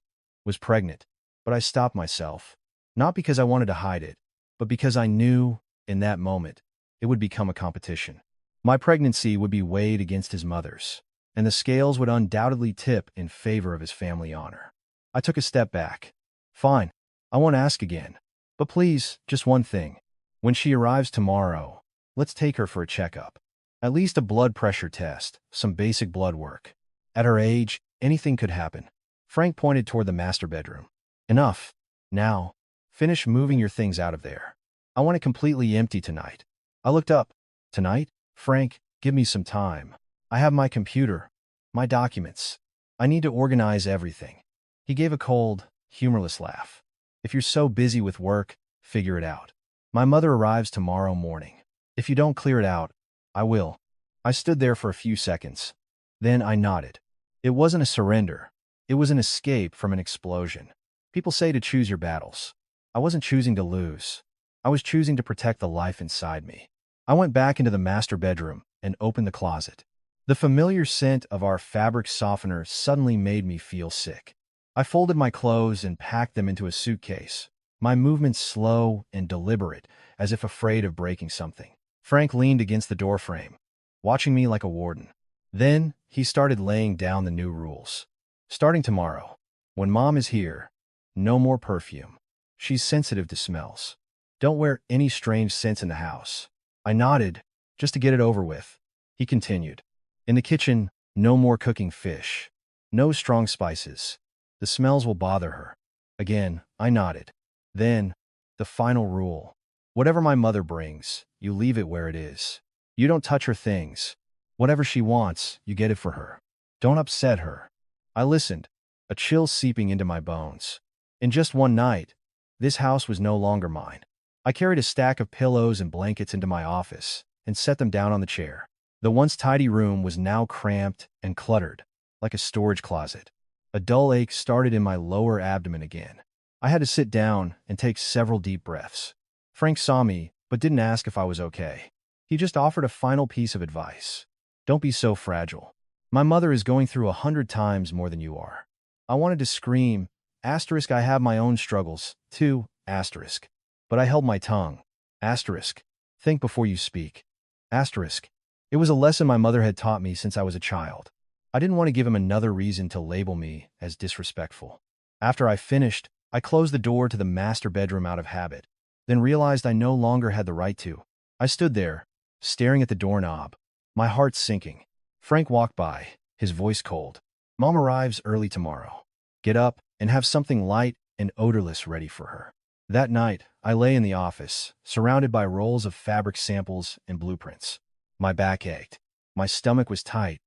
was pregnant, but I stopped myself. Not because I wanted to hide it, but because I knew, in that moment, it would become a competition. My pregnancy would be weighed against his mother's, and the scales would undoubtedly tip in favor of his family honor. I took a step back. "Fine, I won't ask again. But please, just one thing. When she arrives tomorrow, let's take her for a checkup. At least a blood pressure test, some basic blood work. At her age, anything could happen." Frank pointed toward the master bedroom. "Enough. Now, finish moving your things out of there. I want it completely empty tonight." I looked up. "Tonight? Frank, give me some time. I have my computer, my documents. I need to organize everything." He gave a cold, humorless laugh. "If you're so busy with work, figure it out. My mother arrives tomorrow morning. If you don't clear it out, I will." I stood there for a few seconds. Then I nodded. It wasn't a surrender. It was an escape from an explosion. People say to choose your battles. I wasn't choosing to lose. I was choosing to protect the life inside me. I went back into the master bedroom and opened the closet. The familiar scent of our fabric softener suddenly made me feel sick. I folded my clothes and packed them into a suitcase, my movements slow and deliberate, as if afraid of breaking something. Frank leaned against the doorframe, watching me like a warden. Then he started laying down the new rules. "Starting tomorrow, when Mom is here, no more perfume. She's sensitive to smells. Don't wear any strange scents in the house." I nodded, just to get it over with. He continued. "In the kitchen, no more cooking fish. No strong spices. The smells will bother her." Again, I nodded. Then, the final rule. "Whatever my mother brings, you leave it where it is. You don't touch her things. Whatever she wants, you get it for her. Don't upset her." I listened, a chill seeping into my bones. In just one night, this house was no longer mine. I carried a stack of pillows and blankets into my office and set them down on the chair. The once tidy room was now cramped and cluttered, like a storage closet. A dull ache started in my lower abdomen again. I had to sit down and take several deep breaths. Frank saw me, but didn't ask if I was okay. He just offered a final piece of advice. "Don't be so fragile. My mother is going through 100 times more than you are." I wanted to scream, *, I have my own struggles, too, *, but I held my tongue. *, think before you speak. *. It was a lesson my mother had taught me since I was a child. I didn't want to give him another reason to label me as disrespectful. After I finished, I closed the door to the master bedroom out of habit, then realized I no longer had the right to. I stood there, staring at the doorknob, my heart sinking. Frank walked by, his voice cold. Mom arrives early tomorrow. Get up and have something light and odorless ready for her. That night, I lay in the office, surrounded by rolls of fabric samples and blueprints. My back ached, my stomach was tight,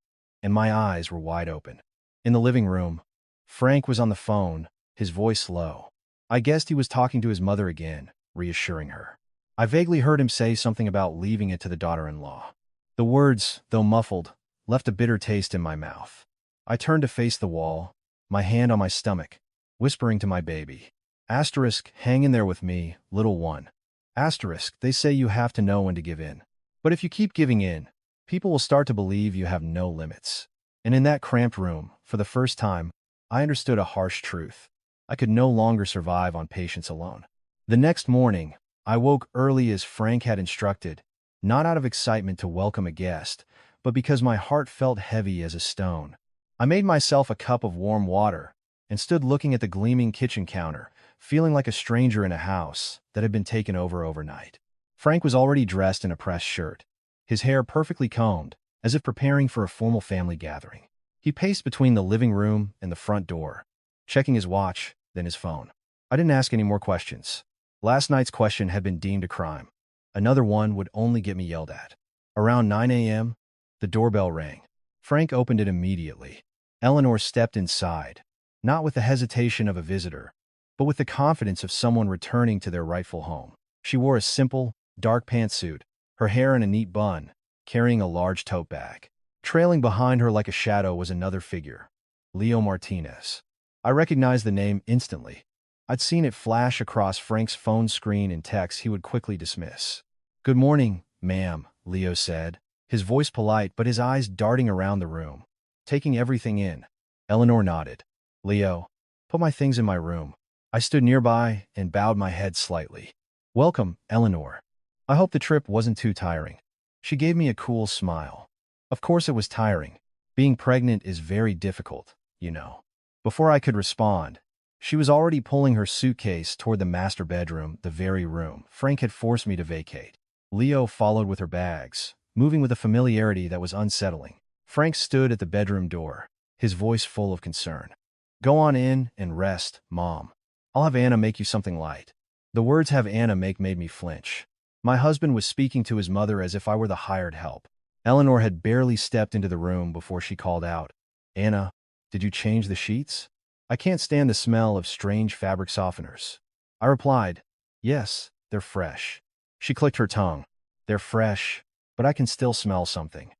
and my eyes were wide open. In the living room, Frank was on the phone, his voice low. I guessed he was talking to his mother again, reassuring her. I vaguely heard him say something about leaving it to the daughter-in-law. The words, though muffled, left a bitter taste in my mouth. I turned to face the wall, my hand on my stomach, whispering to my baby. Asterisk, hang in there with me, little one. Asterisk, they say you have to know when to give in. But if you keep giving in, people will start to believe you have no limits. And in that cramped room, for the first time, I understood a harsh truth. I could no longer survive on patience alone. The next morning, I woke early as Frank had instructed, not out of excitement to welcome a guest, but because my heart felt heavy as a stone. I made myself a cup of warm water and stood looking at the gleaming kitchen counter, feeling like a stranger in a house that had been taken over overnight. Frank was already dressed in a pressed shirt, his hair perfectly combed, as if preparing for a formal family gathering. He paced between the living room and the front door, checking his watch, then his phone. I didn't ask any more questions. Last night's question had been deemed a crime. Another one would only get me yelled at. Around 9 a.m., the doorbell rang. Frank opened it immediately. Eleanor stepped inside, not with the hesitation of a visitor, but with the confidence of someone returning to their rightful home. She wore a simple, dark pantsuit, her hair in a neat bun, carrying a large tote bag. Trailing behind her like a shadow was another figure, Leo Martinez. I recognized the name instantly. I'd seen it flash across Frank's phone screen in texts he would quickly dismiss. "Good morning, ma'am," Leo said, his voice polite but his eyes darting around the room, taking everything in. Eleanor nodded. "Leo, put my things in my room." I stood nearby and bowed my head slightly. "Welcome, Eleanor. I hope the trip wasn't too tiring." She gave me a cool smile. Of course it was tiring. Being pregnant is very difficult, you know. Before I could respond, she was already pulling her suitcase toward the master bedroom, the very room Frank had forced me to vacate. Leo followed with her bags, moving with a familiarity that was unsettling. Frank stood at the bedroom door, his voice full of concern. "Go on in and rest, Mom. I'll have Anna make you something light." The words "have Anna make" made me flinch. My husband was speaking to his mother as if I were the hired help. Eleanor had barely stepped into the room before she called out, "Anna, did you change the sheets? I can't stand the smell of strange fabric softeners." I replied, "Yes, they're fresh." She clicked her tongue. "They're fresh, but I can still smell something."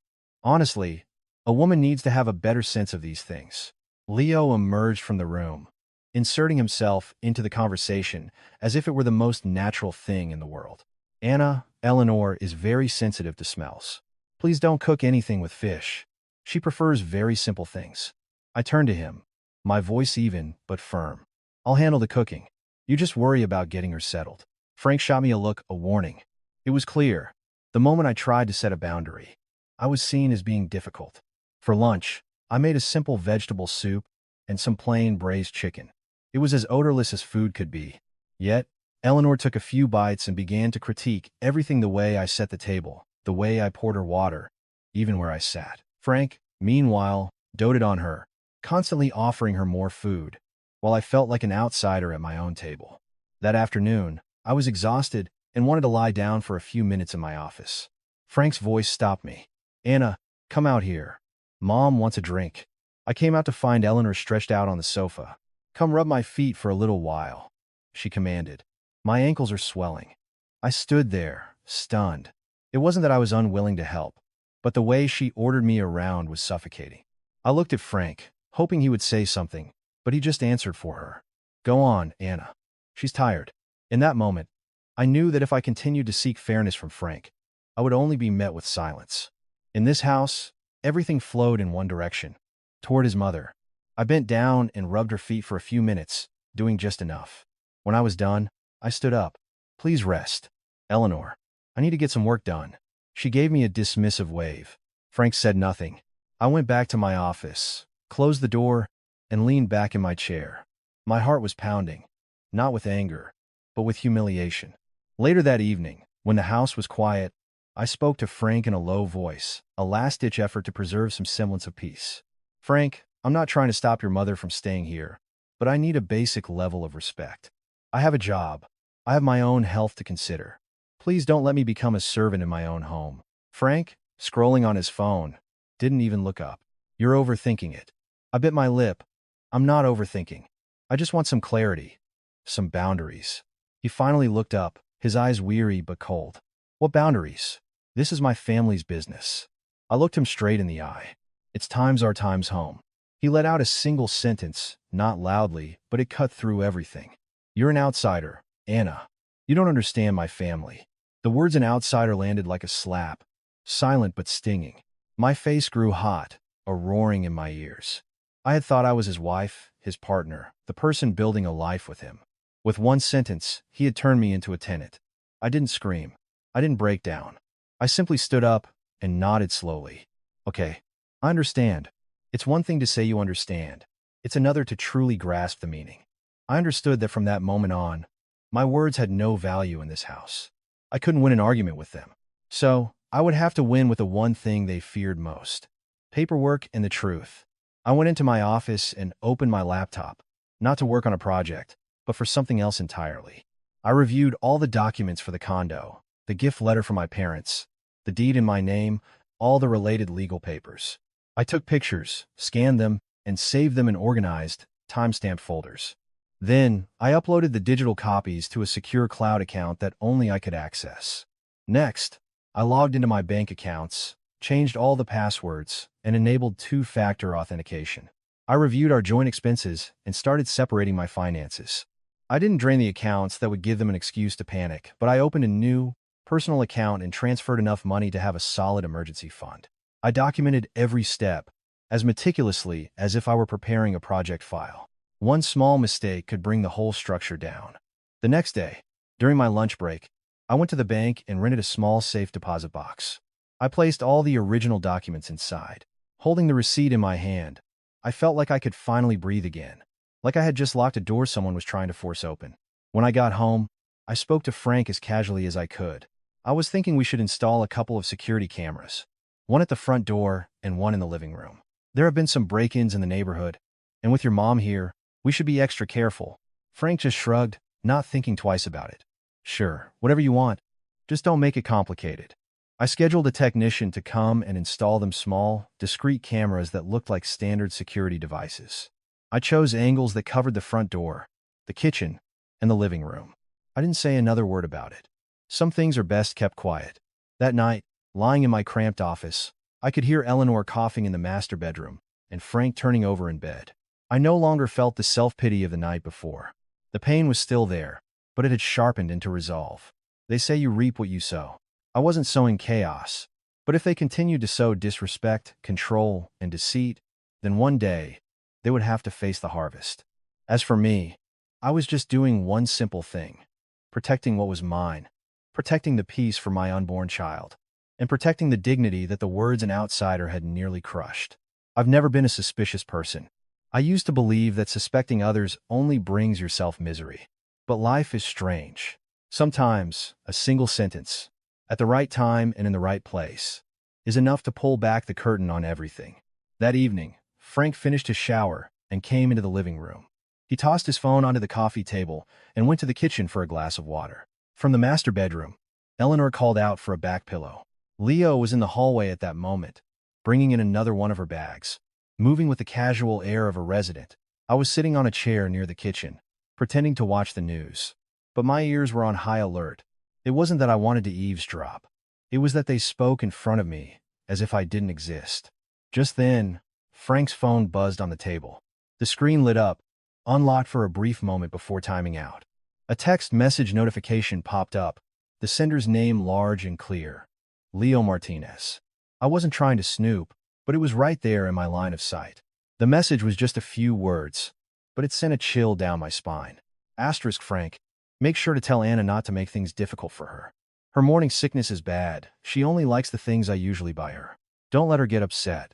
Honestly, a woman needs to have a better sense of these things. Leo emerged from the room, inserting himself into the conversation as if it were the most natural thing in the world. Eleanor is very sensitive to smells. Please don't cook anything with fish. She prefers very simple things." I turned to him, my voice even but firm. "I'll handle the cooking. You just worry about getting her settled." Frank shot me a look, a warning. It was clear. The moment I tried to set a boundary, I was seen as being difficult. For lunch, I made a simple vegetable soup and some plain braised chicken. It was as odorless as food could be. Yet, Eleanor took a few bites and began to critique everything: the way I set the table, the way I poured her water, even where I sat. Frank, meanwhile, doted on her, constantly offering her more food, while I felt like an outsider at my own table. That afternoon, I was exhausted and wanted to lie down for a few minutes in my office. Frank's voice stopped me. "Anna, come out here. Mom wants a drink." I came out to find Eleanor stretched out on the sofa. "Come rub my feet for a little while," she commanded. "My ankles are swelling." I stood there, stunned. It wasn't that I was unwilling to help, but the way she ordered me around was suffocating. I looked at Frank, hoping he would say something, but he just answered for her. "Go on, Anna. She's tired." In that moment, I knew that if I continued to seek fairness from Frank, I would only be met with silence. In this house, everything flowed in one direction, toward his mother. I bent down and rubbed her feet for a few minutes, doing just enough. When I was done, I stood up. "Please rest, Eleanor. I need to get some work done." She gave me a dismissive wave. Frank said nothing. I went back to my office, closed the door, and leaned back in my chair. My heart was pounding, not with anger, but with humiliation. Later that evening, when the house was quiet, I spoke to Frank in a low voice, a last-ditch effort to preserve some semblance of peace. Frank, I'm not trying to stop your mother from staying here, but I need a basic level of respect. I have a job. I have my own health to consider. Please don't let me become a servant in my own home. Frank, scrolling on his phone, didn't even look up. You're overthinking it. I bit my lip. I'm not overthinking. I just want some clarity. Some boundaries. He finally looked up, his eyes weary but cold. What boundaries? This is my family's business. I looked him straight in the eye. It's times our times home. He let out a single sentence, not loudly, but it cut through everything. You're an outsider, Anna. You don't understand my family. The words an outsider landed like a slap, silent but stinging. My face grew hot, a roaring in my ears. I had thought I was his wife, his partner, the person building a life with him. With one sentence, he had turned me into a tenant. I didn't scream. I didn't break down. I simply stood up and nodded slowly. Okay, I understand. It's one thing to say you understand. It's another to truly grasp the meaning. I understood that from that moment on, my words had no value in this house. I couldn't win an argument with them. So, I would have to win with the one thing they feared most. Paperwork and the truth. I went into my office and opened my laptop, not to work on a project, but for something else entirely. I reviewed all the documents for the condo, the gift letter from my parents, the deed in my name, all the related legal papers. I took pictures, scanned them, and saved them in organized, timestamped folders. Then, I uploaded the digital copies to a secure cloud account that only I could access. Next, I logged into my bank accounts, changed all the passwords, and enabled two-factor authentication. I reviewed our joint expenses and started separating my finances. I didn't drain the accounts that would give them an excuse to panic, but I opened a new, personal account and transferred enough money to have a solid emergency fund. I documented every step, as meticulously as if I were preparing a project file. One small mistake could bring the whole structure down. The next day, during my lunch break, I went to the bank and rented a small safe deposit box. I placed all the original documents inside. Holding the receipt in my hand, I felt like I could finally breathe again, like I had just locked a door someone was trying to force open. When I got home, I spoke to Frank as casually as I could. I was thinking we should install a couple of security cameras, one at the front door and one in the living room. There have been some break-ins in the neighborhood, and with your mom here, we should be extra careful. Frank just shrugged, not thinking twice about it. Sure, whatever you want. Just don't make it complicated. I scheduled a technician to come and install them small, discrete cameras that looked like standard security devices. I chose angles that covered the front door, the kitchen, and the living room. I didn't say another word about it. Some things are best kept quiet. That night, lying in my cramped office, I could hear Eleanor coughing in the master bedroom and Frank turning over in bed. I no longer felt the self-pity of the night before. The pain was still there, but it had sharpened into resolve. They say you reap what you sow. I wasn't sowing chaos, but if they continued to sow disrespect, control, and deceit, then one day, they would have to face the harvest. As for me, I was just doing one simple thing: protecting what was mine, protecting the peace for my unborn child, and protecting the dignity that the words an outsider had nearly crushed. I've never been a suspicious person. I used to believe that suspecting others only brings yourself misery. But life is strange. Sometimes, a single sentence, at the right time and in the right place, is enough to pull back the curtain on everything. That evening, Frank finished his shower and came into the living room. He tossed his phone onto the coffee table and went to the kitchen for a glass of water. From the master bedroom, Eleanor called out for a back pillow. Leo was in the hallway at that moment, bringing in another one of her bags. Moving with the casual air of a resident, I was sitting on a chair near the kitchen, pretending to watch the news. But my ears were on high alert. It wasn't that I wanted to eavesdrop. It was that they spoke in front of me, as if I didn't exist. Just then, Frank's phone buzzed on the table. The screen lit up, unlocked for a brief moment before timing out. A text message notification popped up, the sender's name large and clear: Leo Martinez. I wasn't trying to snoop, but it was right there in my line of sight. The message was just a few words, but it sent a chill down my spine. Asterisk Frank, make sure to tell Anna not to make things difficult for her. Her morning sickness is bad. She only likes the things I usually buy her. Don't let her get upset.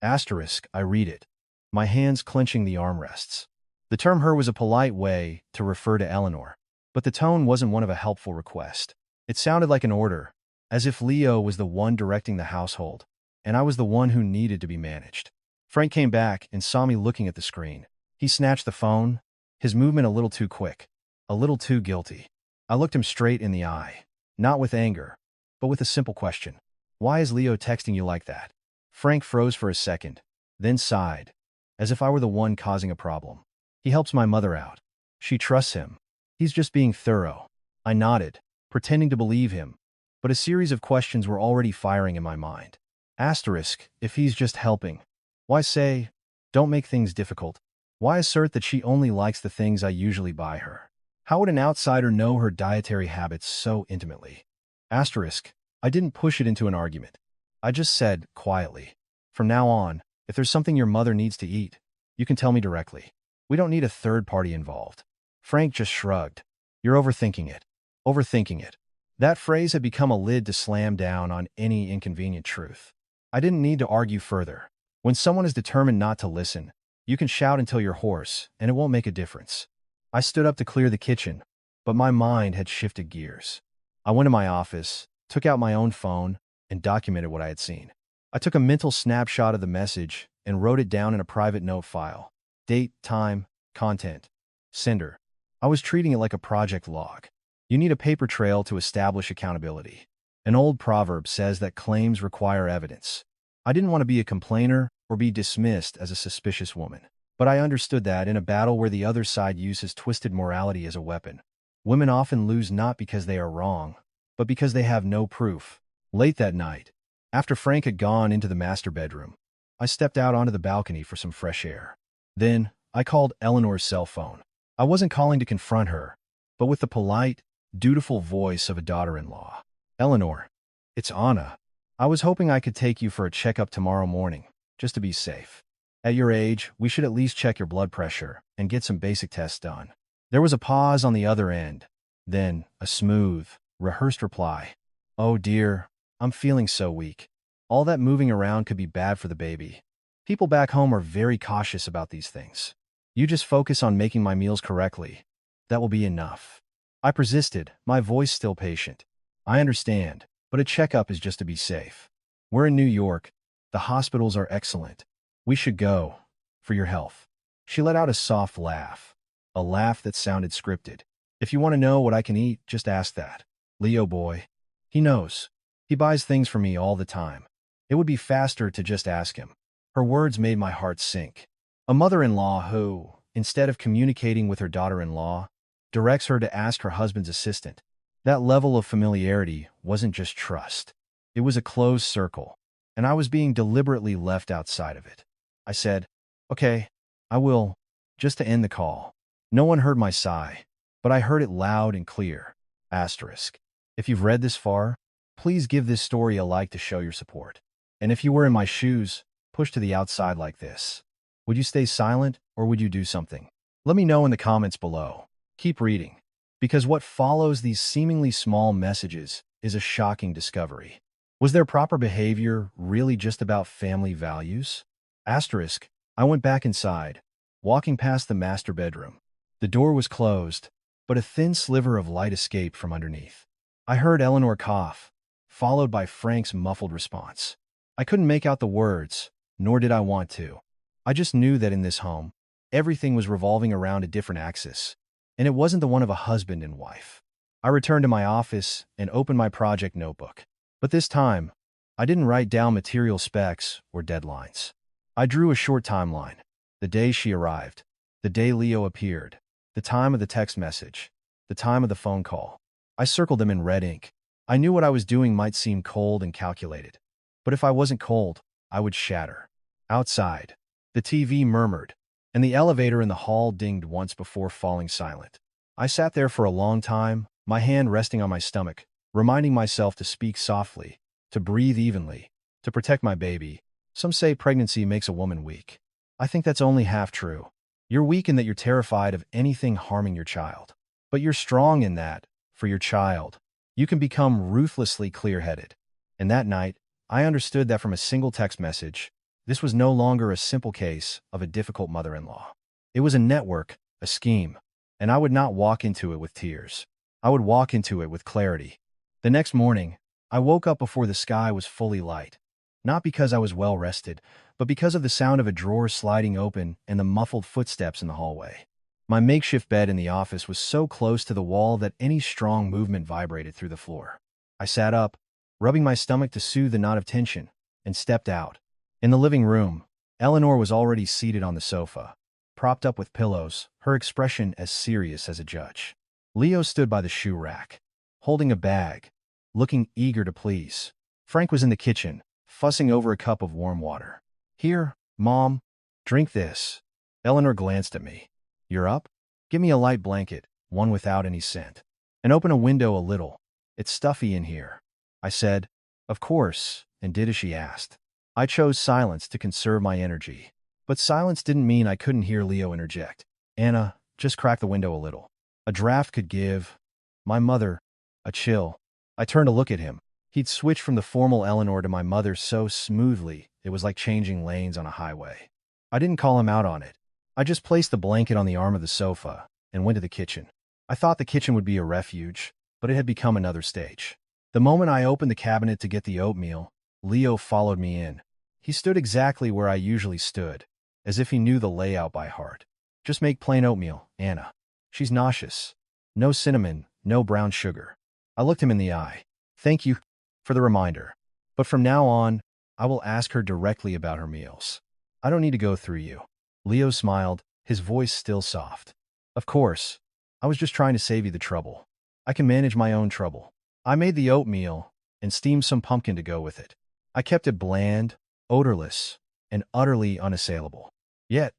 Asterisk, I read it, my hands clenching the armrests. The term her was a polite way to refer to Eleanor, but the tone wasn't one of a helpful request. It sounded like an order, as if Leo was the one directing the household, and I was the one who needed to be managed. Frank came back and saw me looking at the screen. He snatched the phone, his movement a little too quick, a little too guilty. I looked him straight in the eye, not with anger, but with a simple question. Why is Leo texting you like that? Frank froze for a second, then sighed, as if I were the one causing a problem. He helps my mother out. She trusts him. He's just being thorough. I nodded, pretending to believe him, but a series of questions were already firing in my mind. Asterisk, if he's just helping. Why say, don't make things difficult? Why assert that she only likes the things I usually buy her? How would an outsider know her dietary habits so intimately? Asterisk, I didn't push it into an argument. I just said, quietly, from now on, if there's something your mother needs to eat, you can tell me directly. We don't need a third party involved. Frank just shrugged. You're overthinking it. Overthinking it. That phrase had become a lid to slam down on any inconvenient truth. I didn't need to argue further. When someone is determined not to listen, you can shout until you're hoarse, and it won't make a difference. I stood up to clear the kitchen, but my mind had shifted gears. I went to my office, took out my own phone, and documented what I had seen. I took a mental snapshot of the message and wrote it down in a private note file. Date, time, content, sender. I was treating it like a project log. You need a paper trail to establish accountability. An old proverb says that claims require evidence. I didn't want to be a complainer or be dismissed as a suspicious woman. But I understood that in a battle where the other side uses twisted morality as a weapon, women often lose not because they are wrong, but because they have no proof. Late that night, after Frank had gone into the master bedroom, I stepped out onto the balcony for some fresh air. Then, I called Eleanor's cell phone. I wasn't calling to confront her, but with the polite, dutiful voice of a daughter-in-law. Eleanor, it's Anna. I was hoping I could take you for a checkup tomorrow morning, just to be safe. At your age, we should at least check your blood pressure and get some basic tests done. There was a pause on the other end, then a smooth, rehearsed reply. Oh dear, I'm feeling so weak. All that moving around could be bad for the baby. People back home are very cautious about these things. You just focus on making my meals correctly. That will be enough. I persisted, my voice still patient. I understand, but a checkup is just to be safe. We're in New York. The hospitals are excellent. We should go, for your health. She let out a soft laugh, a laugh that sounded scripted. If you want to know what I can eat, just ask that. Leo boy. He knows. He buys things for me all the time. It would be faster to just ask him. Her words made my heart sink. A mother-in-law who, instead of communicating with her daughter-in-law, directs her to ask her husband's assistant. That level of familiarity wasn't just trust. It was a closed circle, and I was being deliberately left outside of it. I said, okay, I will, just to end the call. No one heard my sigh, but I heard it loud and clear. Asterisk. If you've read this far, please give this story a like to show your support. And if you were in my shoes, push to the outside like this. Would you stay silent, or would you do something? Let me know in the comments below. Keep reading, because what follows these seemingly small messages is a shocking discovery. Was their proper behavior really just about family values? Asterisk. I went back inside, walking past the master bedroom. The door was closed, but a thin sliver of light escaped from underneath. I heard Eleanor cough, followed by Frank's muffled response. I couldn't make out the words, nor did I want to. I just knew that in this home, everything was revolving around a different axis, and it wasn't the one of a husband and wife. I returned to my office and opened my project notebook. But this time, I didn't write down material specs or deadlines. I drew a short timeline. The day she arrived, the day Leo appeared, the time of the text message, the time of the phone call. I circled them in red ink. I knew what I was doing might seem cold and calculated, but if I wasn't cold, I would shatter. Outside, the TV murmured, and the elevator in the hall dinged once before falling silent. I sat there for a long time, my hand resting on my stomach, reminding myself to speak softly, to breathe evenly, to protect my baby. Some say pregnancy makes a woman weak. I think that's only half true. You're weak in that you're terrified of anything harming your child. But you're strong in that, for your child, you can become ruthlessly clear-headed. And that night, I understood that from a single text message, this was no longer a simple case of a difficult mother-in-law. It was a network, a scheme, and I would not walk into it with tears. I would walk into it with clarity. The next morning, I woke up before the sky was fully light. Not because I was well rested, but because of the sound of a drawer sliding open and the muffled footsteps in the hallway. My makeshift bed in the office was so close to the wall that any strong movement vibrated through the floor. I sat up, rubbing my stomach to soothe the knot of tension, and stepped out. In the living room, Eleanor was already seated on the sofa, propped up with pillows, her expression as serious as a judge. Leo stood by the shoe rack, holding a bag, looking eager to please. Frank was in the kitchen, fussing over a cup of warm water. "Here, Mom, drink this." Eleanor glanced at me. "You're up? Give me a light blanket, one without any scent. And open a window a little. It's stuffy in here." I said, "Of course," and did as she asked. I chose silence to conserve my energy. But silence didn't mean I couldn't hear Leo interject. "Anna, just crack the window a little. A draft could give my mother a chill." I turned to look at him. He'd switched from the formal Eleanor to my mother so smoothly, it was like changing lanes on a highway. I didn't call him out on it. I just placed the blanket on the arm of the sofa and went to the kitchen. I thought the kitchen would be a refuge, but it had become another stage. The moment I opened the cabinet to get the oatmeal, Leo followed me in. He stood exactly where I usually stood, as if he knew the layout by heart. "Just make plain oatmeal, Anna. She's nauseous. No cinnamon, no brown sugar." I looked him in the eye. "Thank you for the reminder. But from now on, I will ask her directly about her meals. I don't need to go through you." Leo smiled, his voice still soft. "Of course. I was just trying to save you the trouble. I can manage my own trouble." I made the oatmeal and steamed some pumpkin to go with it. I kept it bland, odorless, and utterly unassailable. Yet,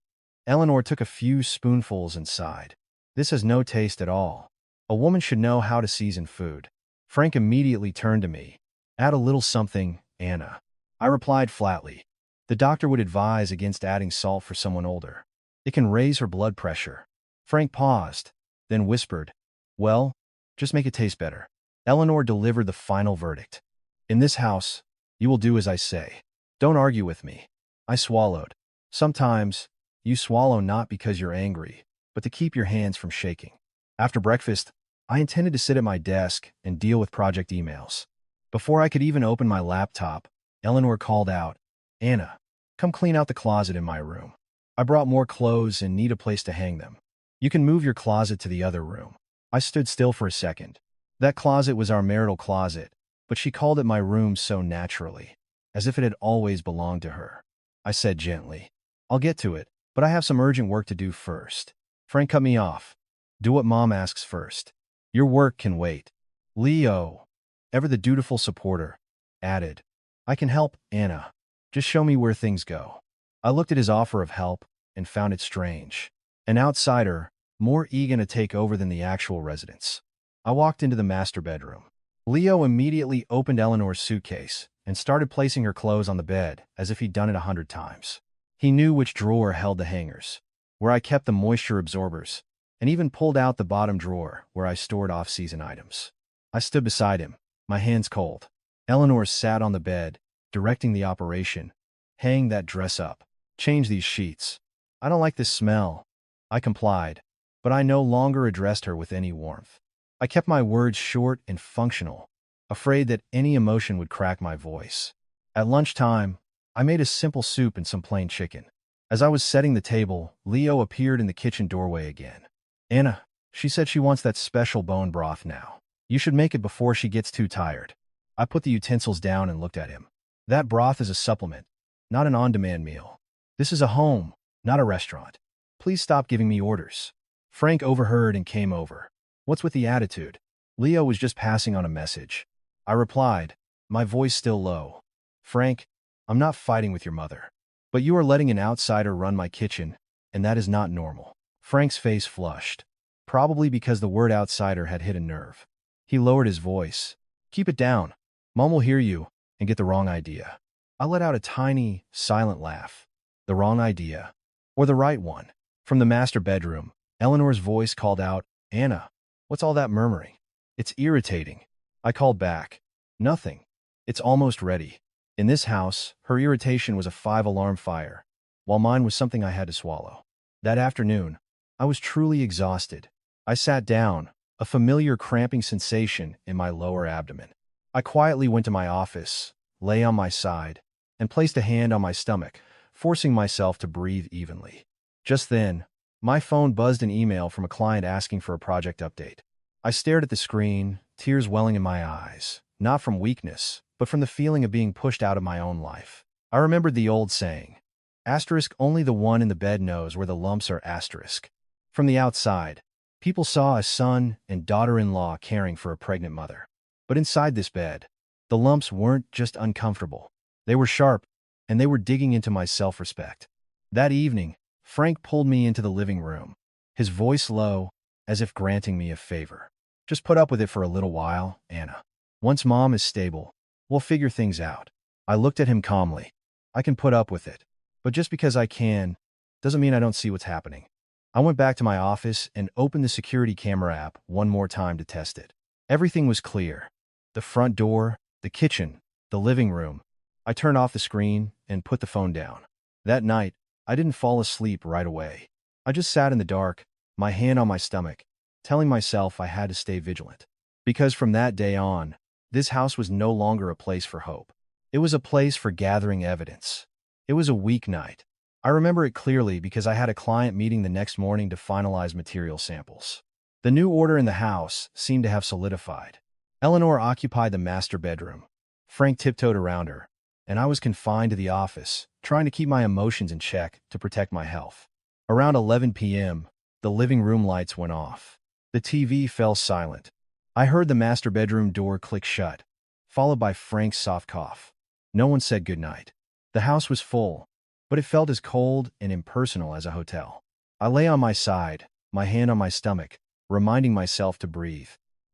Eleanor took a few spoonfuls and sighed. "This has no taste at all. A woman should know how to season food." Frank immediately turned to me. "Add a little something, Anna." I replied flatly. "The doctor would advise against adding salt for someone older. It can raise her blood pressure." Frank paused, then whispered, "Well, just make it taste better." Eleanor delivered the final verdict. "In this house, you will do as I say. Don't argue with me." I swallowed. Sometimes, you swallow not because you're angry, but to keep your hands from shaking. After breakfast, I intended to sit at my desk and deal with project emails. Before I could even open my laptop, Eleanor called out, "Anna, come clean out the closet in my room. I brought more clothes and need a place to hang them. You can move your closet to the other room." I stood still for a second. That closet was our marital closet, but she called it my room so naturally, as if it had always belonged to her. I said gently, "I'll get to it, but I have some urgent work to do first." Frank cut me off. "Do what Mom asks first. Your work can wait." Leo, ever the dutiful supporter, added, "I can help, Anna. Just show me where things go." I looked at his offer of help and found it strange. An outsider, more eager to take over than the actual residents. I walked into the master bedroom. Leo immediately opened Eleanor's suitcase and started placing her clothes on the bed as if he'd done it 100 times. He knew which drawer held the hangers, where I kept the moisture absorbers, and even pulled out the bottom drawer where I stored off-season items. I stood beside him, my hands cold. Eleanor sat on the bed, directing the operation. "Hang that dress up. Change these sheets." "I don't like this smell." I complied, but I no longer addressed her with any warmth. I kept my words short and functional, afraid that any emotion would crack my voice. At lunchtime, I made a simple soup and some plain chicken. As I was setting the table, Leo appeared in the kitchen doorway again. "Anna, she said she wants that special bone broth now. You should make it before she gets too tired." I put the utensils down and looked at him. "That broth is a supplement, not an on-demand meal. This is a home, not a restaurant. Please stop giving me orders." Frank overheard and came over. "What's with the attitude?" Leo was just passing on a message. I replied, my voice still low. "Frank, I'm not fighting with your mother. But you are letting an outsider run my kitchen, and that is not normal." Frank's face flushed, probably because the word outsider had hit a nerve. He lowered his voice. "Keep it down. Mom will hear you and get the wrong idea." I let out a tiny, silent laugh. The wrong idea, or the right one? From the master bedroom, Eleanor's voice called out, "Anna, what's all that murmuring? It's irritating." I called back, "Nothing. It's almost ready." In this house, her irritation was a 5-alarm fire, while mine was something I had to swallow. That afternoon, I was truly exhausted. I sat down, a familiar cramping sensation in my lower abdomen. I quietly went to my office, lay on my side, and placed a hand on my stomach, forcing myself to breathe evenly. Just then, my phone buzzed an email from a client asking for a project update. I stared at the screen, tears welling in my eyes, not from weakness, but from the feeling of being pushed out of my own life. I remembered the old saying, asterisk, only the one in the bed knows where the lumps are, asterisk. From the outside, people saw a son and daughter-in-law caring for a pregnant mother. But inside this bed, the lumps weren't just uncomfortable. They were sharp, and they were digging into my self-respect. That evening, Frank pulled me into the living room, his voice low, as if granting me a favor. Just put up with it for a little while, Anna. Once Mom is stable, we'll figure things out. I looked at him calmly. I can put up with it. But just because I can, doesn't mean I don't see what's happening. I went back to my office and opened the security camera app one more time to test it. Everything was clear. The front door, the kitchen, the living room. I turned off the screen and put the phone down. That night, I didn't fall asleep right away. I just sat in the dark, my hand on my stomach, telling myself I had to stay vigilant. Because from that day on, this house was no longer a place for hope. It was a place for gathering evidence. It was a weeknight. I remember it clearly because I had a client meeting the next morning to finalize material samples. The new order in the house seemed to have solidified. Eleanor occupied the master bedroom. Frank tiptoed around her, and I was confined to the office, trying to keep my emotions in check to protect my health. Around 11 p.m., the living room lights went off. The TV fell silent. I heard the master bedroom door click shut, followed by Frank's soft cough. No one said goodnight. The house was full, but it felt as cold and impersonal as a hotel. I lay on my side, my hand on my stomach, reminding myself to breathe.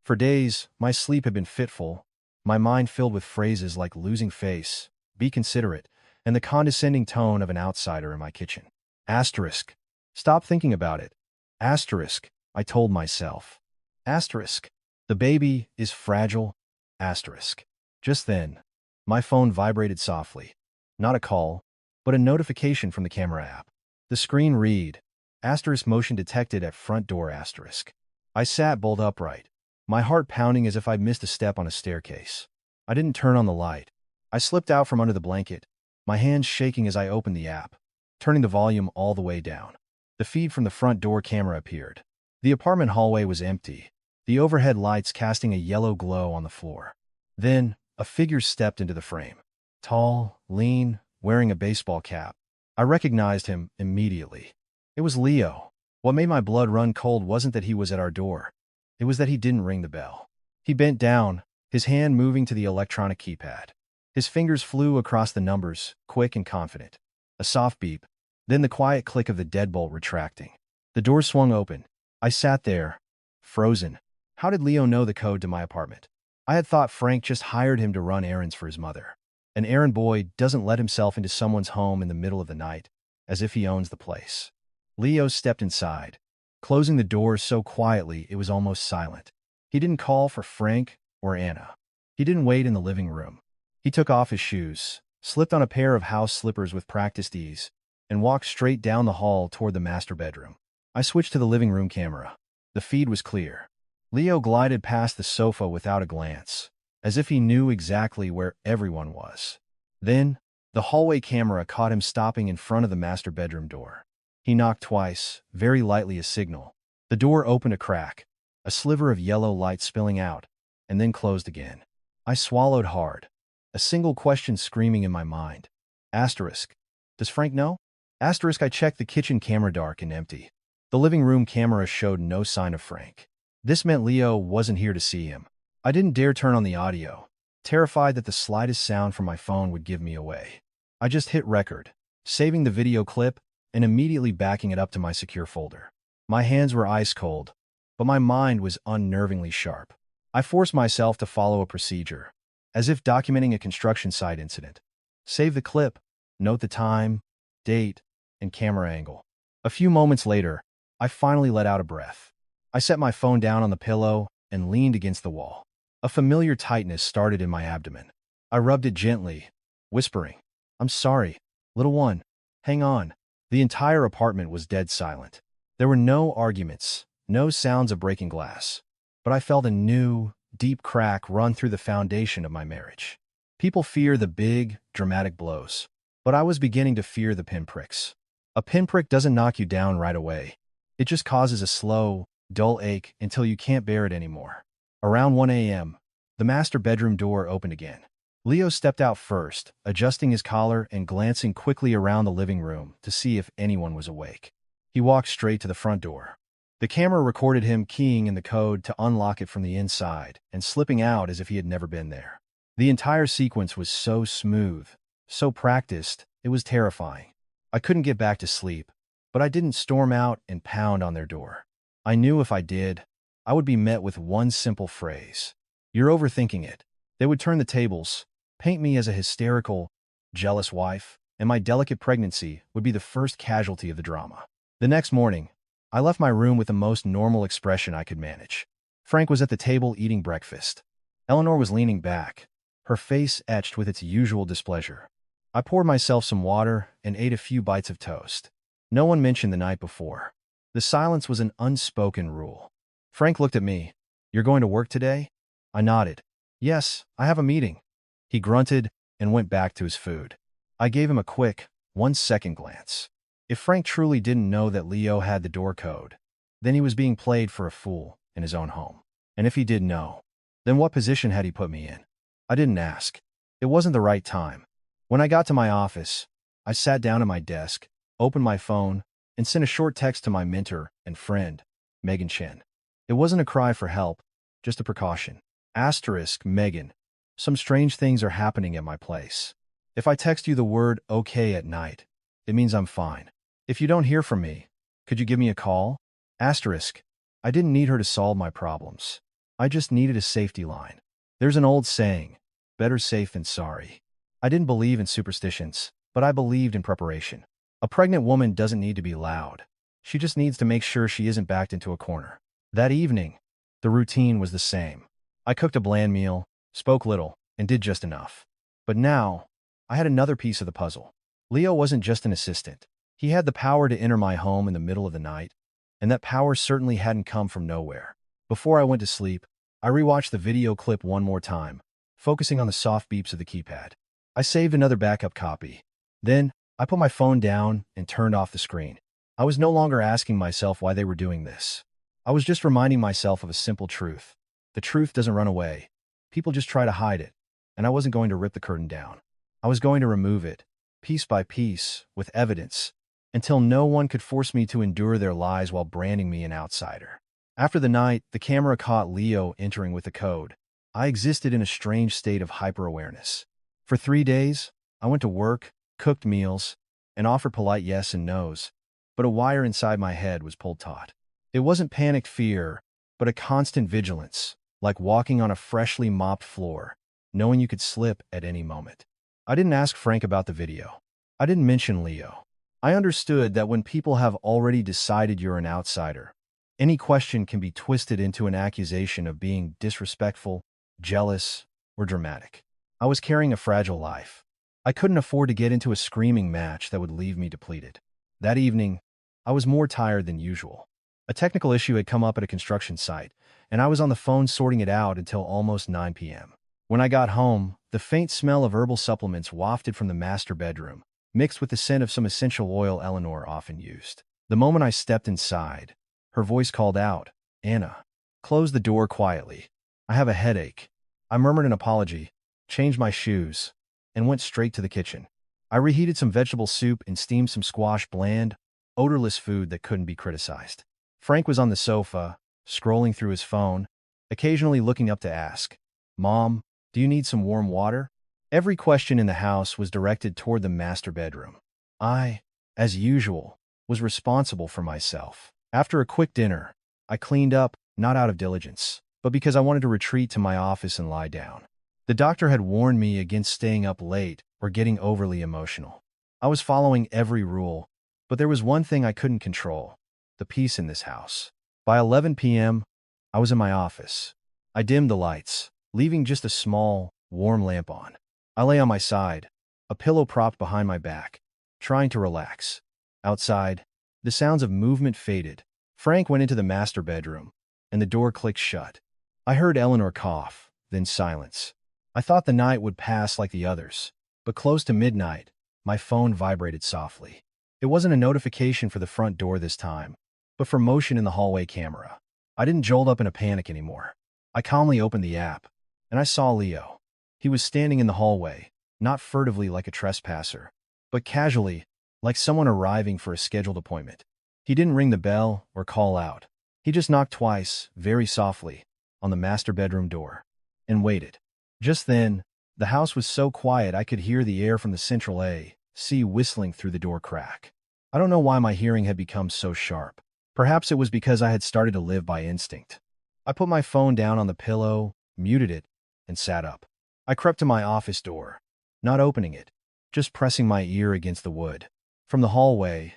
For days, my sleep had been fitful, my mind filled with phrases like losing face, be considerate, and the condescending tone of an outsider in my kitchen. Asterisk. Stop thinking about it. Asterisk, I told myself. Asterisk. The baby is fragile. Asterisk. Just then, my phone vibrated softly. Not a call, but a notification from the camera app. The screen read, asterisk motion detected at front door asterisk. I sat bolt upright, my heart pounding as if I'd missed a step on a staircase. I didn't turn on the light. I slipped out from under the blanket, my hands shaking as I opened the app, turning the volume all the way down. The feed from the front door camera appeared. The apartment hallway was empty, the overhead lights casting a yellow glow on the floor. Then, a figure stepped into the frame. Tall, lean, wearing a baseball cap. I recognized him immediately. It was Leo. What made my blood run cold wasn't that he was at our door. It was that he didn't ring the bell. He bent down, his hand moving to the electronic keypad. His fingers flew across the numbers, quick and confident. A soft beep, then the quiet click of the deadbolt retracting. The door swung open. I sat there, frozen. How did Leo know the code to my apartment? I had thought Frank just hired him to run errands for his mother. An errand boy doesn't let himself into someone's home in the middle of the night, as if he owns the place. Leo stepped inside, closing the door so quietly it was almost silent. He didn't call for Frank or Anna. He didn't wait in the living room. He took off his shoes, slipped on a pair of house slippers with practiced ease, and walked straight down the hall toward the master bedroom. I switched to the living room camera. The feed was clear. Leo glided past the sofa without a glance, as if he knew exactly where everyone was. Then, the hallway camera caught him stopping in front of the master bedroom door. He knocked twice, very lightly a signal. The door opened a crack, a sliver of yellow light spilling out, and then closed again. I swallowed hard, a single question screaming in my mind. Asterisk. Does Frank know? Asterisk. I checked the kitchen camera, dark and empty. The living room camera showed no sign of Frank. This meant Leo wasn't here to see him. I didn't dare turn on the audio, terrified that the slightest sound from my phone would give me away. I just hit record, saving the video clip, and immediately backing it up to my secure folder. My hands were ice cold, but my mind was unnervingly sharp. I forced myself to follow a procedure, as if documenting a construction site incident. Save the clip, note the time, date, and camera angle. A few moments later, I finally let out a breath. I set my phone down on the pillow and leaned against the wall. A familiar tightness started in my abdomen. I rubbed it gently, whispering, "I'm sorry, little one. Hang on." The entire apartment was dead silent. There were no arguments, no sounds of breaking glass. But I felt a new, deep crack run through the foundation of my marriage. People fear the big, dramatic blows. But I was beginning to fear the pinpricks. A pinprick doesn't knock you down right away. It just causes a slow, dull ache until you can't bear it anymore. Around 1 a.m., the master bedroom door opened again. Leo stepped out first, adjusting his collar and glancing quickly around the living room to see if anyone was awake. He walked straight to the front door. The camera recorded him keying in the code to unlock it from the inside and slipping out as if he had never been there. The entire sequence was so smooth, so practiced, it was terrifying. I couldn't get back to sleep, but I didn't storm out and pound on their door. I knew if I did, I would be met with one simple phrase. "You're overthinking it." They would turn the tables, paint me as a hysterical, jealous wife, and my delicate pregnancy would be the first casualty of the drama. The next morning, I left my room with the most normal expression I could manage. Frank was at the table eating breakfast. Eleanor was leaning back, her face etched with its usual displeasure. I poured myself some water and ate a few bites of toast. No one mentioned the night before. The silence was an unspoken rule. Frank looked at me. "You're going to work today?" I nodded. "Yes, I have a meeting." He grunted and went back to his food. I gave him a quick, 1-second glance. If Frank truly didn't know that Leo had the door code, then he was being played for a fool in his own home. And if he did know, then what position had he put me in? I didn't ask. It wasn't the right time. When I got to my office, I sat down at my desk, opened my phone, and sent a short text to my mentor and friend, Megan Chen. It wasn't a cry for help, just a precaution. Asterisk, Megan. Some strange things are happening at my place. If I text you the word okay at night, it means I'm fine. If you don't hear from me, could you give me a call? Asterisk. I didn't need her to solve my problems. I just needed a safety line. There's an old saying, better safe than sorry. I didn't believe in superstitions, but I believed in preparation. A pregnant woman doesn't need to be loud. She just needs to make sure she isn't backed into a corner. That evening, the routine was the same. I cooked a bland meal, spoke little, and did just enough. But now, I had another piece of the puzzle. Leo wasn't just an assistant. He had the power to enter my home in the middle of the night, and that power certainly hadn't come from nowhere. Before I went to sleep, I rewatched the video clip one more time, focusing on the soft beeps of the keypad. I saved another backup copy. Then, I put my phone down and turned off the screen. I was no longer asking myself why they were doing this. I was just reminding myself of a simple truth. The truth doesn't run away. People just try to hide it. And I wasn't going to rip the curtain down. I was going to remove it, piece by piece, with evidence, until no one could force me to endure their lies while branding me an outsider. After the night, the camera caught Leo entering with the code. I existed in a strange state of hyper-awareness. For 3 days, I went to work, cooked meals, and offered polite yes and no's, but a wire inside my head was pulled taut. It wasn't panicked fear, but a constant vigilance, like walking on a freshly mopped floor, knowing you could slip at any moment. I didn't ask Frank about the video. I didn't mention Leo. I understood that when people have already decided you're an outsider, any question can be twisted into an accusation of being disrespectful, jealous, or dramatic. I was carrying a fragile life. I couldn't afford to get into a screaming match that would leave me depleted. That evening, I was more tired than usual. A technical issue had come up at a construction site, and I was on the phone sorting it out until almost 9 p.m. When I got home, the faint smell of herbal supplements wafted from the master bedroom, mixed with the scent of some essential oil Eleanor often used. The moment I stepped inside, her voice called out, "Anna." Close the door quietly. "I have a headache." I murmured an apology, changed my shoes, and went straight to the kitchen. I reheated some vegetable soup and steamed some squash, bland, odorless food that couldn't be criticized. Frank was on the sofa, scrolling through his phone, occasionally looking up to ask, "Mom, do you need some warm water?" Every question in the house was directed toward the master bedroom. I, as usual, was responsible for myself. After a quick dinner, I cleaned up, not out of diligence, but because I wanted to retreat to my office and lie down. The doctor had warned me against staying up late or getting overly emotional. I was following every rule, but there was one thing I couldn't control: the peace in this house. By 11 p.m., I was in my office. I dimmed the lights, leaving just a small, warm lamp on. I lay on my side, a pillow propped behind my back, trying to relax. Outside, the sounds of movement faded. Frank went into the master bedroom, and the door clicked shut. I heard Eleanor cough, then silence. I thought the night would pass like the others, but close to midnight, my phone vibrated softly. It wasn't a notification for the front door this time, but for motion in the hallway camera. I didn't jolt up in a panic anymore. I calmly opened the app, and I saw Leo. He was standing in the hallway, not furtively like a trespasser, but casually, like someone arriving for a scheduled appointment. He didn't ring the bell or call out. He just knocked twice, very softly, on the master bedroom door, and waited. Just then, the house was so quiet I could hear the air from the central AC whistling through the door crack. I don't know why my hearing had become so sharp. Perhaps it was because I had started to live by instinct. I put my phone down on the pillow, muted it, and sat up. I crept to my office door, not opening it, just pressing my ear against the wood. From the hallway,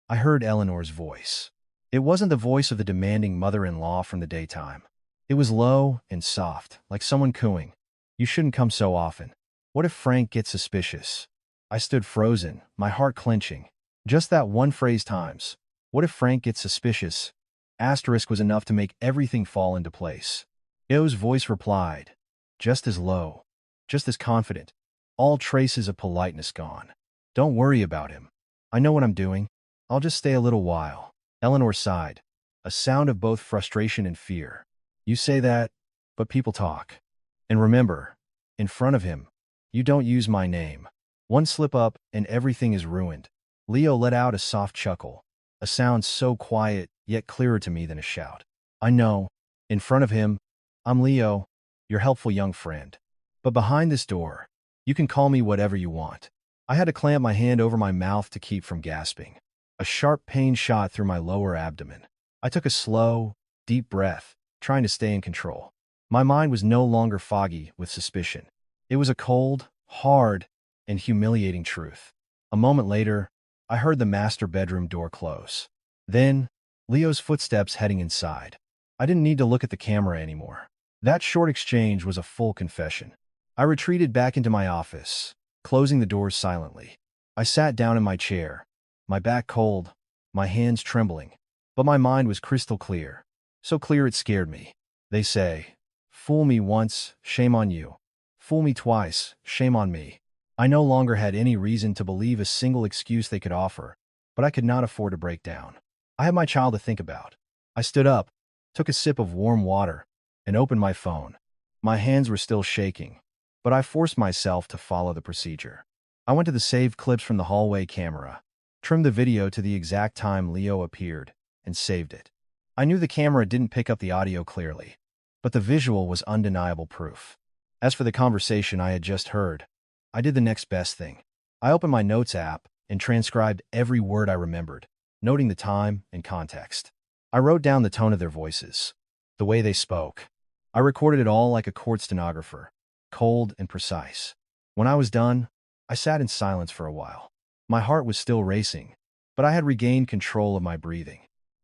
I heard Eleanor's voice. It wasn't the voice of the demanding mother-in-law from the daytime. It was low and soft, like someone cooing. "You shouldn't come so often. What if Frank gets suspicious?" I stood frozen, my heart clenching. Just that one phrase times. What if Frank gets suspicious? Asterisk was enough to make everything fall into place. Leo's voice replied, just as low, just as confident, all traces of politeness gone. "Don't worry about him. I know what I'm doing. I'll just stay a little while." Eleanor sighed, a sound of both frustration and fear. "You say that, but people talk. And remember, in front of him, you don't use my name. One slip up and everything is ruined." Leo let out a soft chuckle, a sound so quiet yet clearer to me than a shout. "I know. In front of him, I'm Leo, your helpful young friend. But behind this door, you can call me whatever you want." I had to clamp my hand over my mouth to keep from gasping. A sharp pain shot through my lower abdomen. I took a slow, deep breath, trying to stay in control. My mind was no longer foggy with suspicion. It was a cold, hard, and humiliating truth. A moment later, I heard the master bedroom door close. Then, Leo's footsteps heading inside. I didn't need to look at the camera anymore. That short exchange was a full confession. I retreated back into my office, closing the doors silently. I sat down in my chair, my back cold, my hands trembling, but my mind was crystal clear. So clear it scared me. They say, fool me once, shame on you. Fool me twice, shame on me. I no longer had any reason to believe a single excuse they could offer, but I could not afford to break down. I had my child to think about. I stood up, took a sip of warm water, and opened my phone. My hands were still shaking, but I forced myself to follow the procedure. I went to the saved clips from the hallway camera, trimmed the video to the exact time Leo appeared, and saved it. I knew the camera didn't pick up the audio clearly, but the visual was undeniable proof. As for the conversation I had just heard, I did the next best thing. I opened my notes app and transcribed every word I remembered, noting the time and context. I wrote down the tone of their voices, the way they spoke. I recorded it all like a court stenographer, cold and precise. When I was done, I sat in silence for a while. My heart was still racing, but I had regained control of my breathing.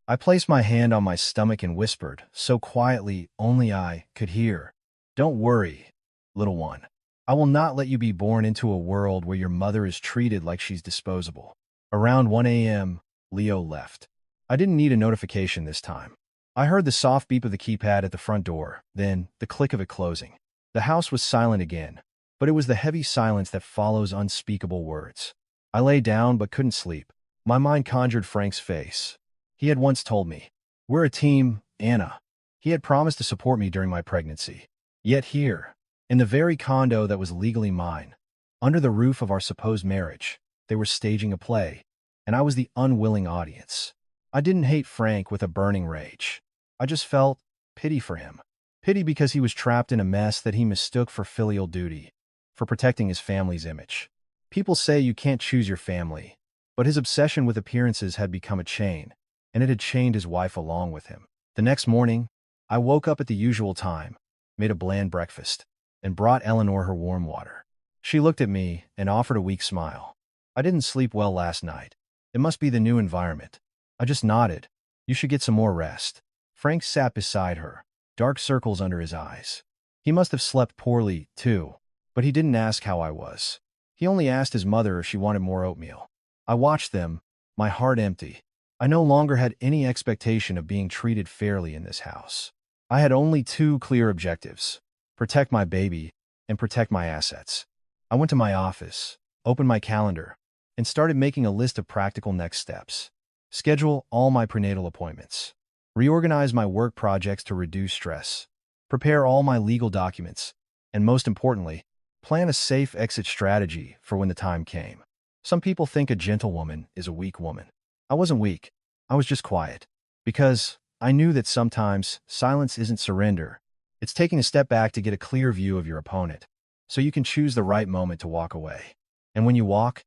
I placed my hand on my stomach and whispered, so quietly only I could hear, "Don't worry, little one. I will not let you be born into a world where your mother is treated like she's disposable." Around 1 a.m., Leo left. I didn't need a notification this time. I heard the soft beep of the keypad at the front door, then the click of it closing. The house was silent again, but it was the heavy silence that follows unspeakable words. I lay down but couldn't sleep. My mind conjured Frank's face. He had once told me, "We're a team, Anna." He had promised to support me during my pregnancy. Yet here, in the very condo that was legally mine, under the roof of our supposed marriage, they were staging a play, and I was the unwilling audience. I didn't hate Frank with a burning rage. I just felt pity for him. Pity because he was trapped in a mess that he mistook for filial duty, for protecting his family's image. People say you can't choose your family, but his obsession with appearances had become a chain, and it had chained his wife along with him. The next morning, I woke up at the usual time, made a bland breakfast, and brought Eleanor her warm water. She looked at me and offered a weak smile. "I didn't sleep well last night. It must be the new environment." I just nodded. "You should get some more rest." Frank sat beside her, dark circles under his eyes. He must have slept poorly, too, but he didn't ask how I was. He only asked his mother if she wanted more oatmeal. I watched them, my heart empty. I no longer had any expectation of being treated fairly in this house. I had only two clear objectives: protect my baby and protect my assets. I went to my office, opened my calendar, and started making a list of practical next steps. Schedule all my prenatal appointments. Reorganize my work projects to reduce stress. Prepare all my legal documents. And most importantly, plan a safe exit strategy for when the time came. Some people think a gentle woman is a weak woman. I wasn't weak. I was just quiet. Because I knew that sometimes silence isn't surrender. It's taking a step back to get a clear view of your opponent, so you can choose the right moment to walk away. And when you walk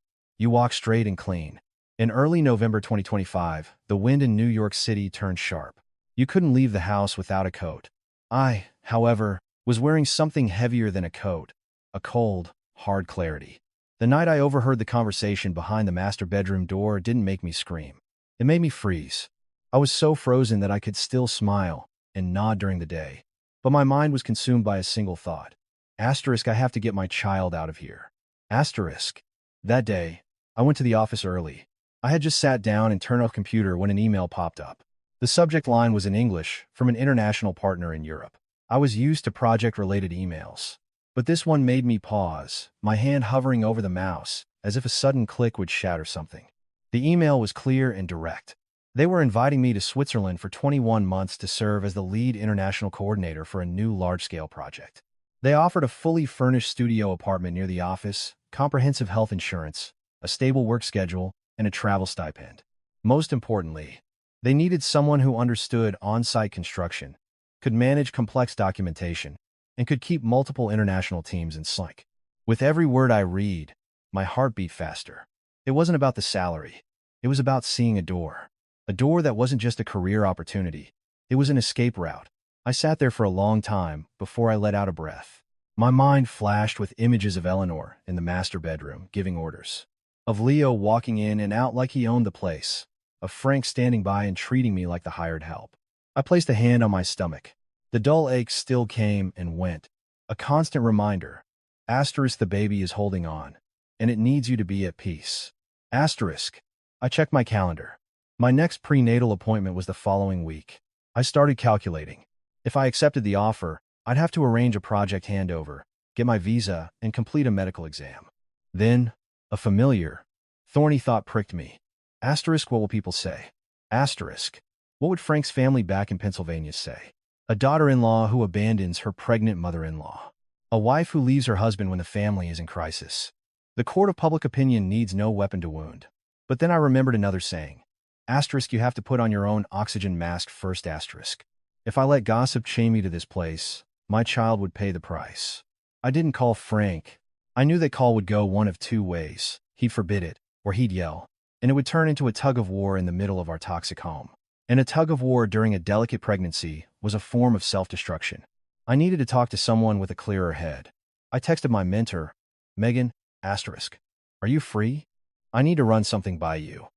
straight and clean. In early November 2025, the wind in New York City turned sharp. You couldn't leave the house without a coat. I, however, was wearing something heavier than a coat, a cold, hard clarity. The night I overheard the conversation behind the master bedroom door didn't make me scream. It made me freeze. I was so frozen that I could still smile and nod during the day. But my mind was consumed by a single thought. Asterisk, I have to get my child out of here. Asterisk. That day, I went to the office early. I had just sat down and turned off the computer when an email popped up. The subject line was in English from an international partner in Europe. I was used to project-related emails. But this one made me pause, my hand hovering over the mouse, as if a sudden click would shatter something. The email was clear and direct. They were inviting me to Switzerland for 21 months to serve as the lead international coordinator for a new large-scale project. They offered a fully furnished studio apartment near the office, comprehensive health insurance, a stable work schedule, and a travel stipend. Most importantly, they needed someone who understood on-site construction, could manage complex documentation, and could keep multiple international teams in sync. With every word I read, my heart beat faster. It wasn't about the salary. It was about seeing a door. A door that wasn't just a career opportunity. It was an escape route. I sat there for a long time before I let out a breath. My mind flashed with images of Eleanor in the master bedroom giving orders, of Leo walking in and out like he owned the place, of Frank standing by and treating me like the hired help. I placed a hand on my stomach. The dull ache still came and went. A constant reminder. Asterisk, the baby is holding on, and it needs you to be at peace. Asterisk. I checked my calendar. My next prenatal appointment was the following week. I started calculating. If I accepted the offer, I'd have to arrange a project handover, get my visa, and complete a medical exam. Then, a familiar, thorny thought pricked me. Asterisk, what will people say? Asterisk. What would Frank's family back in Pennsylvania say? A daughter-in-law who abandons her pregnant mother-in-law. A wife who leaves her husband when the family is in crisis. The court of public opinion needs no weapon to wound. But then I remembered another saying. Asterisk, you have to put on your own oxygen mask first. Asterisk. If I let gossip chain me to this place, my child would pay the price. I didn't call Frank. I knew that call would go one of two ways. He'd forbid it, or he'd yell. And it would turn into a tug-of-war in the middle of our toxic home. And a tug-of-war during a delicate pregnancy was a form of self-destruction. I needed to talk to someone with a clearer head. I texted my mentor, Megan, asterisk. Are you free? I need to run something by you.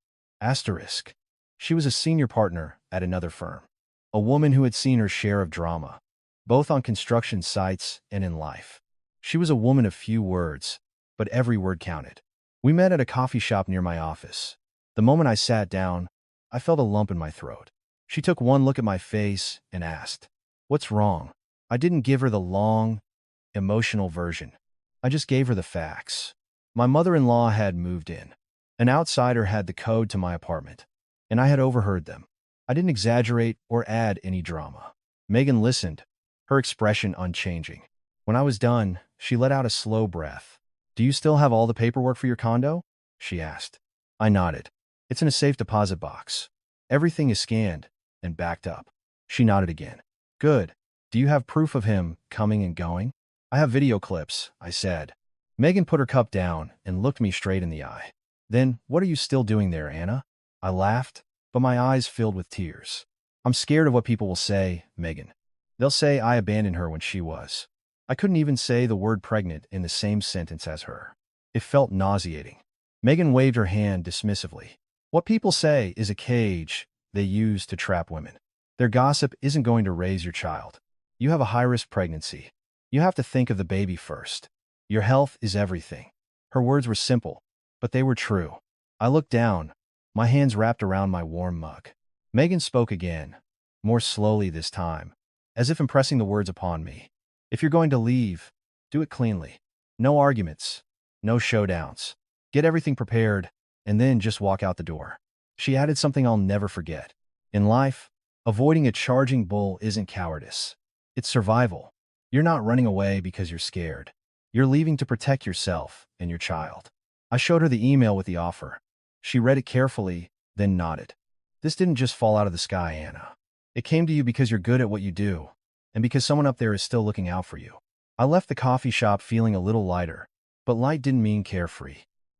Asterisk. She was a senior partner at another firm. A woman who had seen her share of drama, both on construction sites and in life. She was a woman of few words, but every word counted. We met at a coffee shop near my office. The moment I sat down, I felt a lump in my throat. She took one look at my face and asked, "What's wrong?" I didn't give her the long, emotional version. I just gave her the facts. My mother-in-law had moved in. An outsider had the code to my apartment, and I had overheard them. I didn't exaggerate or add any drama. Megan listened, her expression unchanging. When I was done, she let out a slow breath. "Do you still have all the paperwork for your condo?" she asked. I nodded. "It's in a safe deposit box. Everything is scanned and backed up." She nodded again. "Good. Do you have proof of him coming and going?" "I have video clips," I said. Megan put her cup down and looked me straight in the eye. "Then, what are you still doing there, Anna?" I laughed, but my eyes filled with tears. "I'm scared of what people will say, Megan. They'll say I abandoned her when she was." I couldn't even say the word pregnant in the same sentence as her. It felt nauseating. Megan waved her hand dismissively. "What people say is a cage they use to trap women. Their gossip isn't going to raise your child. You have a high-risk pregnancy. You have to think of the baby first. Your health is everything." Her words were simple, but they were true. I looked down, my hands wrapped around my warm mug. Megan spoke again, more slowly this time, as if impressing the words upon me. "If you're going to leave, Do it cleanly. No arguments. No showdowns. Get everything prepared, and then just walk out the door. She added something I'll never forget. In life, avoiding a charging bull isn't cowardice. It's survival. You're not running away because you're scared. You're leaving to protect yourself and your child. I showed her the email with the offer. She read it carefully, then nodded. This didn't just fall out of the sky, Anna. It came to you because you're good at what you do, and because someone up there is still looking out for you. I left the coffee shop feeling a little lighter, but light didn't mean carefree.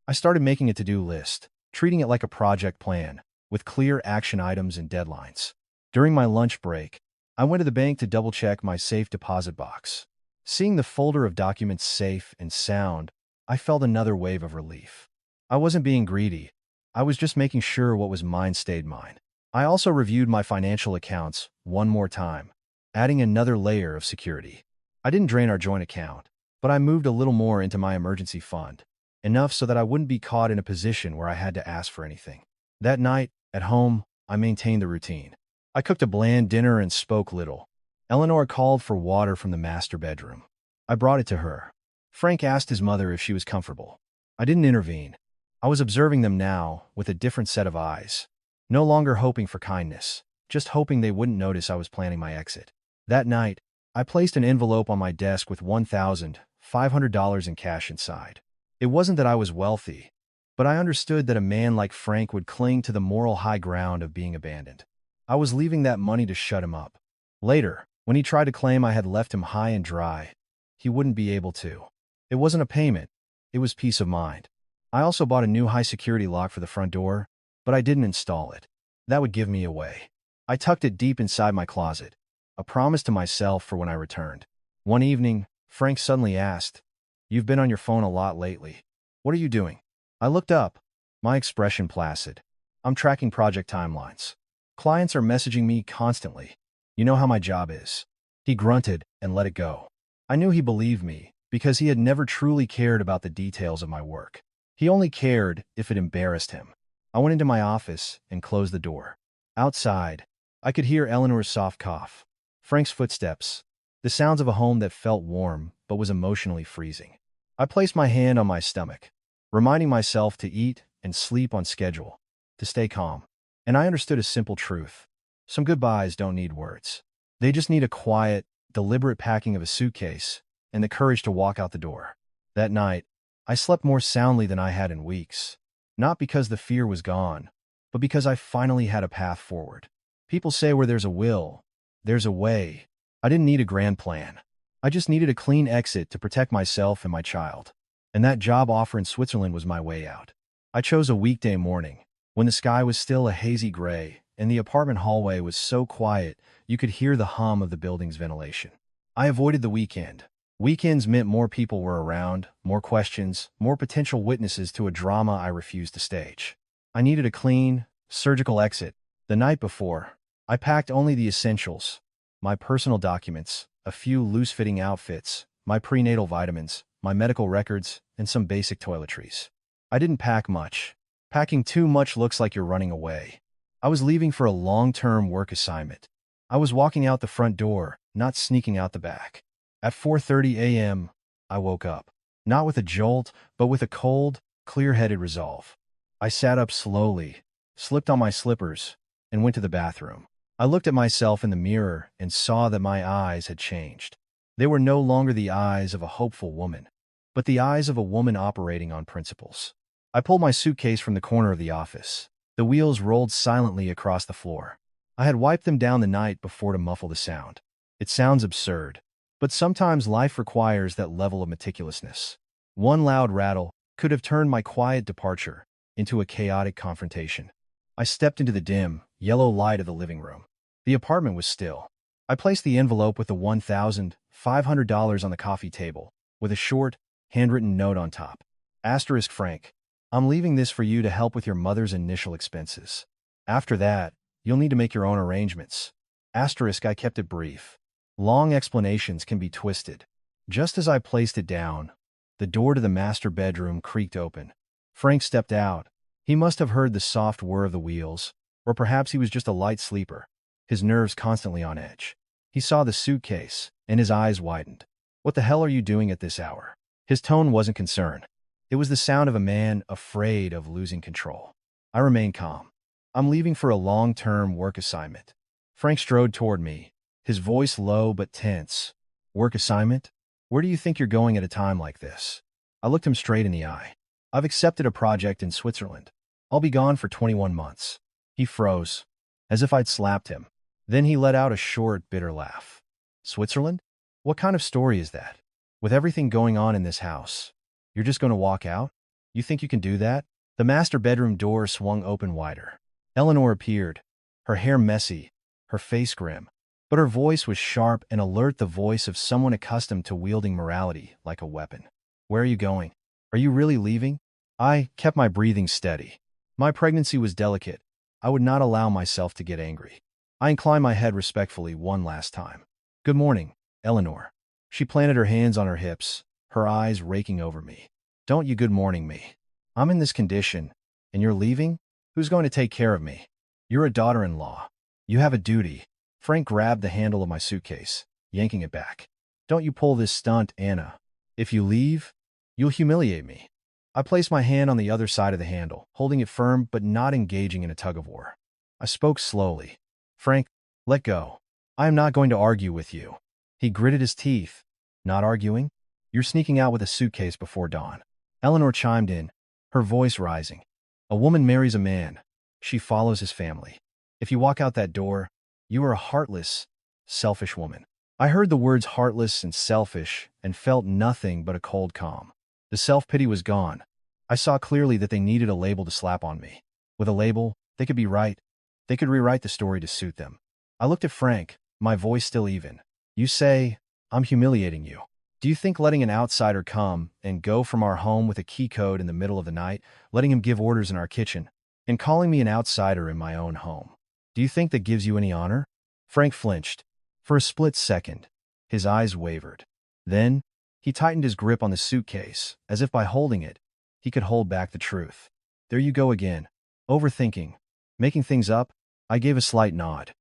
I started making a to-do list, treating it like a project plan, with clear action items and deadlines. During my lunch break, I went to the bank to double-check my safe deposit box. Seeing the folder of documents safe and sound, I felt another wave of relief. I wasn't being greedy. I was just making sure what was mine stayed mine. I also reviewed my financial accounts one more time, adding another layer of security. I didn't drain our joint account, but I moved a little more into my emergency fund, enough so that I wouldn't be caught in a position where I had to ask for anything. That night, at home, I maintained the routine. I cooked a bland dinner and spoke little. Eleanor called for water from the master bedroom. I brought it to her. Frank asked his mother if she was comfortable. I didn't intervene. I was observing them now with a different set of eyes. No longer hoping for kindness, just hoping they wouldn't notice I was planning my exit. That night, I placed an envelope on my desk with $1,500 in cash inside. It wasn't that I was wealthy, but I understood that a man like Frank would cling to the moral high ground of being abandoned. I was leaving that money to shut him up. Later, when he tried to claim I had left him high and dry, he wouldn't be able to. It wasn't a payment. It was peace of mind. I also bought a new high-security lock for the front door, but I didn't install it. That would give me away. I tucked it deep inside my closet, a promise to myself for when I returned. One evening, Frank suddenly asked, "You've been on your phone a lot lately. What are you doing?" I looked up, my expression placid. "I'm tracking project timelines. Clients are messaging me constantly. You know how my job is." He grunted and let it go. I knew he believed me because he had never truly cared about the details of my work. He only cared if it embarrassed him. I went into my office and closed the door. Outside, I could hear Eleanor's soft cough, Frank's footsteps, the sounds of a home that felt warm but was emotionally freezing. I placed my hand on my stomach, reminding myself to eat and sleep on schedule, to stay calm. And I understood a simple truth. Some goodbyes don't need words. They just need a quiet, deliberate packing of a suitcase and the courage to walk out the door. That night, I slept more soundly than I had in weeks, not because the fear was gone, but because I finally had a path forward. People say where there's a will, there's a way. I didn't need a grand plan. I just needed a clean exit to protect myself and my child. And that job offer in Switzerland was my way out. I chose a weekday morning, when the sky was still a hazy gray and the apartment hallway was so quiet you could hear the hum of the building's ventilation. I avoided the weekend. Weekends meant more people were around, more questions, more potential witnesses to a drama I refused to stage. I needed a clean, surgical exit. The night before, I packed only the essentials, my personal documents, a few loose-fitting outfits, my prenatal vitamins, my medical records, and some basic toiletries. I didn't pack much. Packing too much looks like you're running away. I was leaving for a long-term work assignment. I was walking out the front door, not sneaking out the back. At 4:30 a.m., I woke up, not with a jolt, but with a cold, clear-headed resolve. I sat up slowly, slipped on my slippers, and went to the bathroom. I looked at myself in the mirror and saw that my eyes had changed. They were no longer the eyes of a hopeful woman, but the eyes of a woman operating on principles. I pulled my suitcase from the corner of the office. The wheels rolled silently across the floor. I had wiped them down the night before to muffle the sound. It sounds absurd, but sometimes life requires that level of meticulousness. One loud rattle could have turned my quiet departure into a chaotic confrontation. I stepped into the dim, yellow light of the living room. The apartment was still. I placed the envelope with the $1,500 on the coffee table, with a short, handwritten note on top. Asterisk Frank, I'm leaving this for you to help with your mother's initial expenses. After that, you'll need to make your own arrangements. Asterisk I kept it brief. Long explanations can be twisted. Just as I placed it down, the door to the master bedroom creaked open. Frank stepped out. He must have heard the soft whir of the wheels, or perhaps he was just a light sleeper, his nerves constantly on edge. He saw the suitcase, and his eyes widened. What the hell are you doing at this hour? His tone wasn't concern. It was the sound of a man afraid of losing control. I remained calm. I'm leaving for a long-term work assignment. Frank strode toward me, his voice low but tense. Work assignment? Where do you think you're going at a time like this? I looked him straight in the eye. I've accepted a project in Switzerland. I'll be gone for 21 months. He froze, as if I'd slapped him. Then he let out a short, bitter laugh. Switzerland? What kind of story is that? With everything going on in this house, you're just going to walk out? You think you can do that? The master bedroom door swung open wider. Eleanor appeared, her hair messy, her face grim. But her voice was sharp and alert, the voice of someone accustomed to wielding morality like a weapon. Where are you going? Are you really leaving? I kept my breathing steady. My pregnancy was delicate. I would not allow myself to get angry. I inclined my head respectfully one last time. Good morning, Eleanor. She planted her hands on her hips, her eyes raking over me. Don't you good morning me. I'm in this condition, and you're leaving? Who's going to take care of me? You're a daughter-in-law. You have a duty. Frank grabbed the handle of my suitcase, yanking it back. Don't you pull this stunt, Anna. If you leave, you'll humiliate me. I placed my hand on the other side of the handle, holding it firm but not engaging in a tug-of-war. I spoke slowly. Frank, let go. I am not going to argue with you. He gritted his teeth. Not arguing? You're sneaking out with a suitcase before dawn. Eleanor chimed in, her voice rising. A woman marries a man. She follows his family. If you walk out that door, you are a heartless, selfish woman. I heard the words heartless and selfish and felt nothing but a cold calm. The self-pity was gone. I saw clearly that they needed a label to slap on me. With a label, they could be right. They could rewrite the story to suit them. I looked at Frank, my voice still even. You say, I'm humiliating you. Do you think letting an outsider come and go from our home with a key code in the middle of the night, letting him give orders in our kitchen, and calling me an outsider in my own home, do you think that gives you any honor? Frank flinched. For a split second, his eyes wavered. Then, he tightened his grip on the suitcase, as if by holding it, he could hold back the truth. There you go again. Overthinking. Making things up? I gave a slight nod.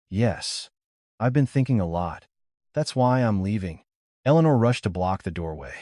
Yes. I've been thinking a lot. That's why I'm leaving. Eleanor rushed to block the doorway.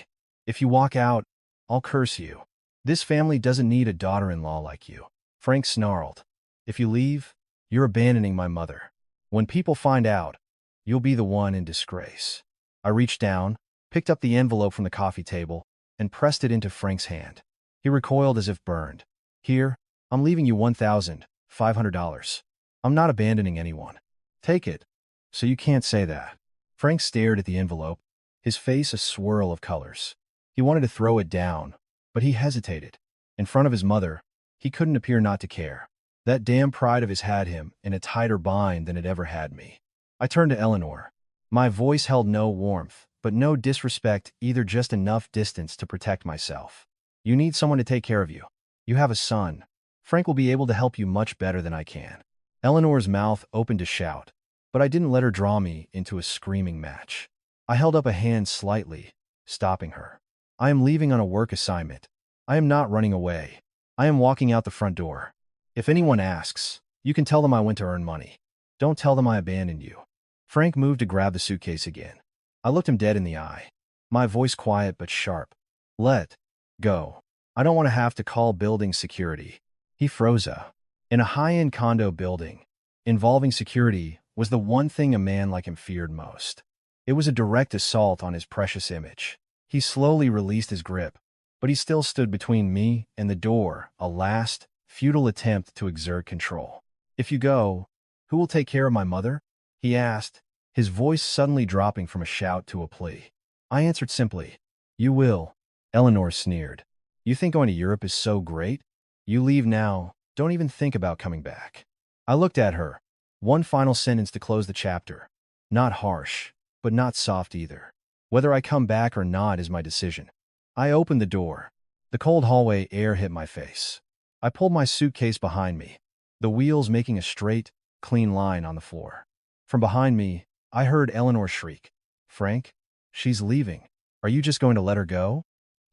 If you walk out, I'll curse you. This family doesn't need a daughter-in-law like you. Frank snarled. If you leave, you're abandoning my mother. When people find out, you'll be the one in disgrace. I reached down, picked up the envelope from the coffee table, and pressed it into Frank's hand. He recoiled as if burned. Here, I'm leaving you $1,500. I'm not abandoning anyone. Take it. So you can't say that. Frank stared at the envelope, his face a swirl of colors. He wanted to throw it down, but he hesitated. In front of his mother, he couldn't appear not to care. That damn pride of his had him in a tighter bind than it ever had me. I turned to Eleanor. My voice held no warmth, but no disrespect either, just enough distance to protect myself. You need someone to take care of you. You have a son. Frank will be able to help you much better than I can. Eleanor's mouth opened to shout, but I didn't let her draw me into a screaming match. I held up a hand slightly, stopping her. I am leaving on a work assignment. I am not running away. I am walking out the front door. If anyone asks, you can tell them I went to earn money. Don't tell them I abandoned you. Frank moved to grab the suitcase again. I looked him dead in the eye, my voice quiet but sharp. Let go. I don't want to have to call building security. He froze. In a high-end condo building, involving security was the one thing a man like him feared most. It was a direct assault on his precious image. He slowly released his grip, but he still stood between me and the door, a last, futile attempt to exert control. If you go, who will take care of my mother? He asked, his voice suddenly dropping from a shout to a plea. I answered simply, you will. Eleanor sneered. You think going to Europe is so great? You leave now, don't even think about coming back. I looked at her. One final sentence to close the chapter. Not harsh, but not soft either. Whether I come back or not is my decision. I opened the door. The cold hallway air hit my face. I pulled my suitcase behind me, the wheels making a straight, clean line on the floor. From behind me, I heard Eleanor shriek, Frank, she's leaving. Are you just going to let her go?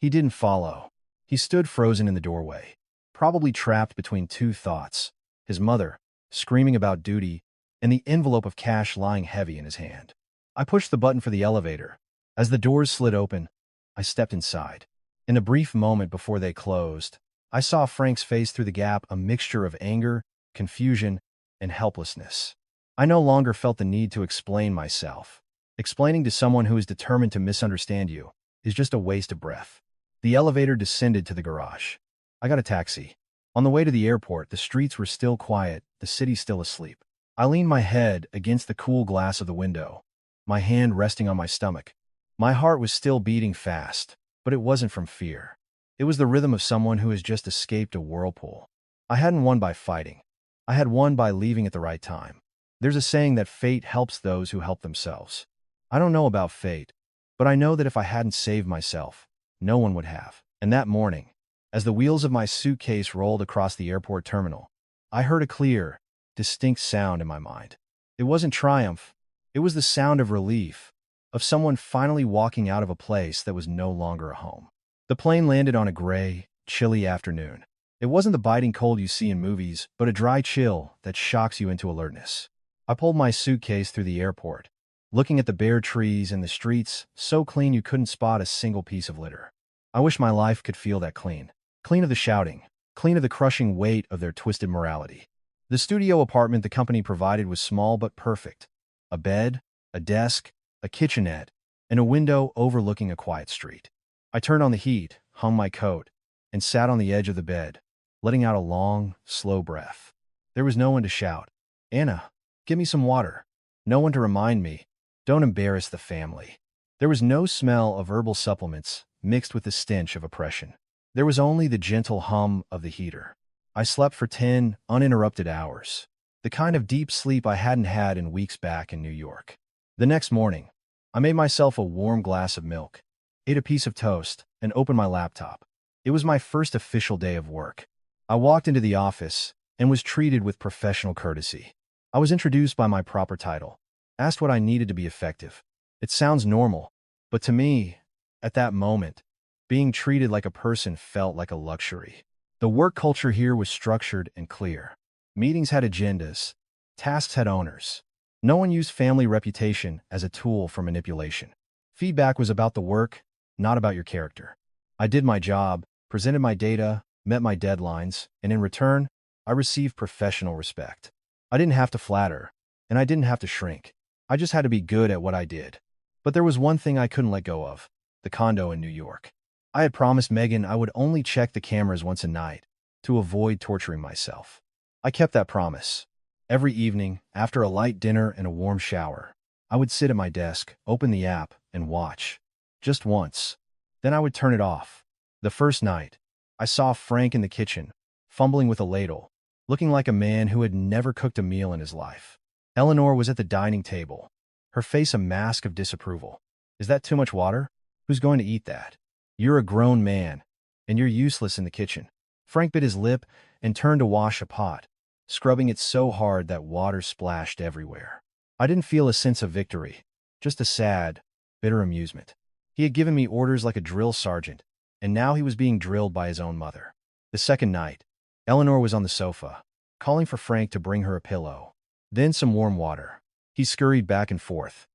He didn't follow. He stood frozen in the doorway, probably trapped between two thoughts, his mother, screaming about duty, and the envelope of cash lying heavy in his hand. I pushed the button for the elevator. As the doors slid open, I stepped inside. In the brief moment before they closed, I saw Frank's face through the gap, a mixture of anger, confusion, and helplessness. I no longer felt the need to explain myself. Explaining to someone who is determined to misunderstand you is just a waste of breath. The elevator descended to the garage. I got a taxi. On the way to the airport, the streets were still quiet, the city still asleep. I leaned my head against the cool glass of the window, my hand resting on my stomach. My heart was still beating fast, but it wasn't from fear. It was the rhythm of someone who has just escaped a whirlpool. I hadn't won by fighting. I had won by leaving at the right time. There's a saying that fate helps those who help themselves. I don't know about fate, but I know that if I hadn't saved myself, no one would have. And that morning, as the wheels of my suitcase rolled across the airport terminal, I heard a clear, distinct sound in my mind. It wasn't triumph. It was the sound of relief, of someone finally walking out of a place that was no longer a home. The plane landed on a gray, chilly afternoon. It wasn't the biting cold you see in movies, but a dry chill that shocks you into alertness. I pulled my suitcase through the airport, looking at the bare trees and the streets, so clean you couldn't spot a single piece of litter. I wish my life could feel that clean. Clean of the shouting, clean of the crushing weight of their twisted morality. The studio apartment the company provided was small but perfect. A bed, a desk, a kitchenette, and a window overlooking a quiet street. I turned on the heat, hung my coat, and sat on the edge of the bed, letting out a long, slow breath. There was no one to shout, "Anna, give me some water." No one to remind me, "Don't embarrass the family." There was no smell of herbal supplements mixed with the stench of oppression. There was only the gentle hum of the heater. I slept for 10 uninterrupted hours, the kind of deep sleep I hadn't had in weeks back in New York. The next morning, I made myself a warm glass of milk, ate a piece of toast, and opened my laptop. It was my first official day of work. I walked into the office and was treated with professional courtesy. I was introduced by my proper title, asked what I needed to be effective. It sounds normal, but to me, at that moment, being treated like a person felt like a luxury. The work culture here was structured and clear. Meetings had agendas, tasks had owners. No one used family reputation as a tool for manipulation. Feedback was about the work, not about your character. I did my job, presented my data, met my deadlines, and in return, I received professional respect. I didn't have to flatter, and I didn't have to shrink. I just had to be good at what I did. But there was one thing I couldn't let go of: the condo in New York. I had promised Megan I would only check the cameras once a night, to avoid torturing myself. I kept that promise. Every evening, after a light dinner and a warm shower, I would sit at my desk, open the app, and watch. Just once. Then I would turn it off. The first night, I saw Frank in the kitchen, fumbling with a ladle, looking like a man who had never cooked a meal in his life. Eleanor was at the dining table, her face a mask of disapproval. "Is that too much water? Who's going to eat that? You're a grown man, and you're useless in the kitchen." Frank bit his lip and turned to wash a pot, scrubbing it so hard that water splashed everywhere. I didn't feel a sense of victory, just a sad, bitter amusement. He had given me orders like a drill sergeant, and now he was being drilled by his own mother. The second night, Eleanor was on the sofa, calling for Frank to bring her a pillow, then some warm water. He scurried back and forth.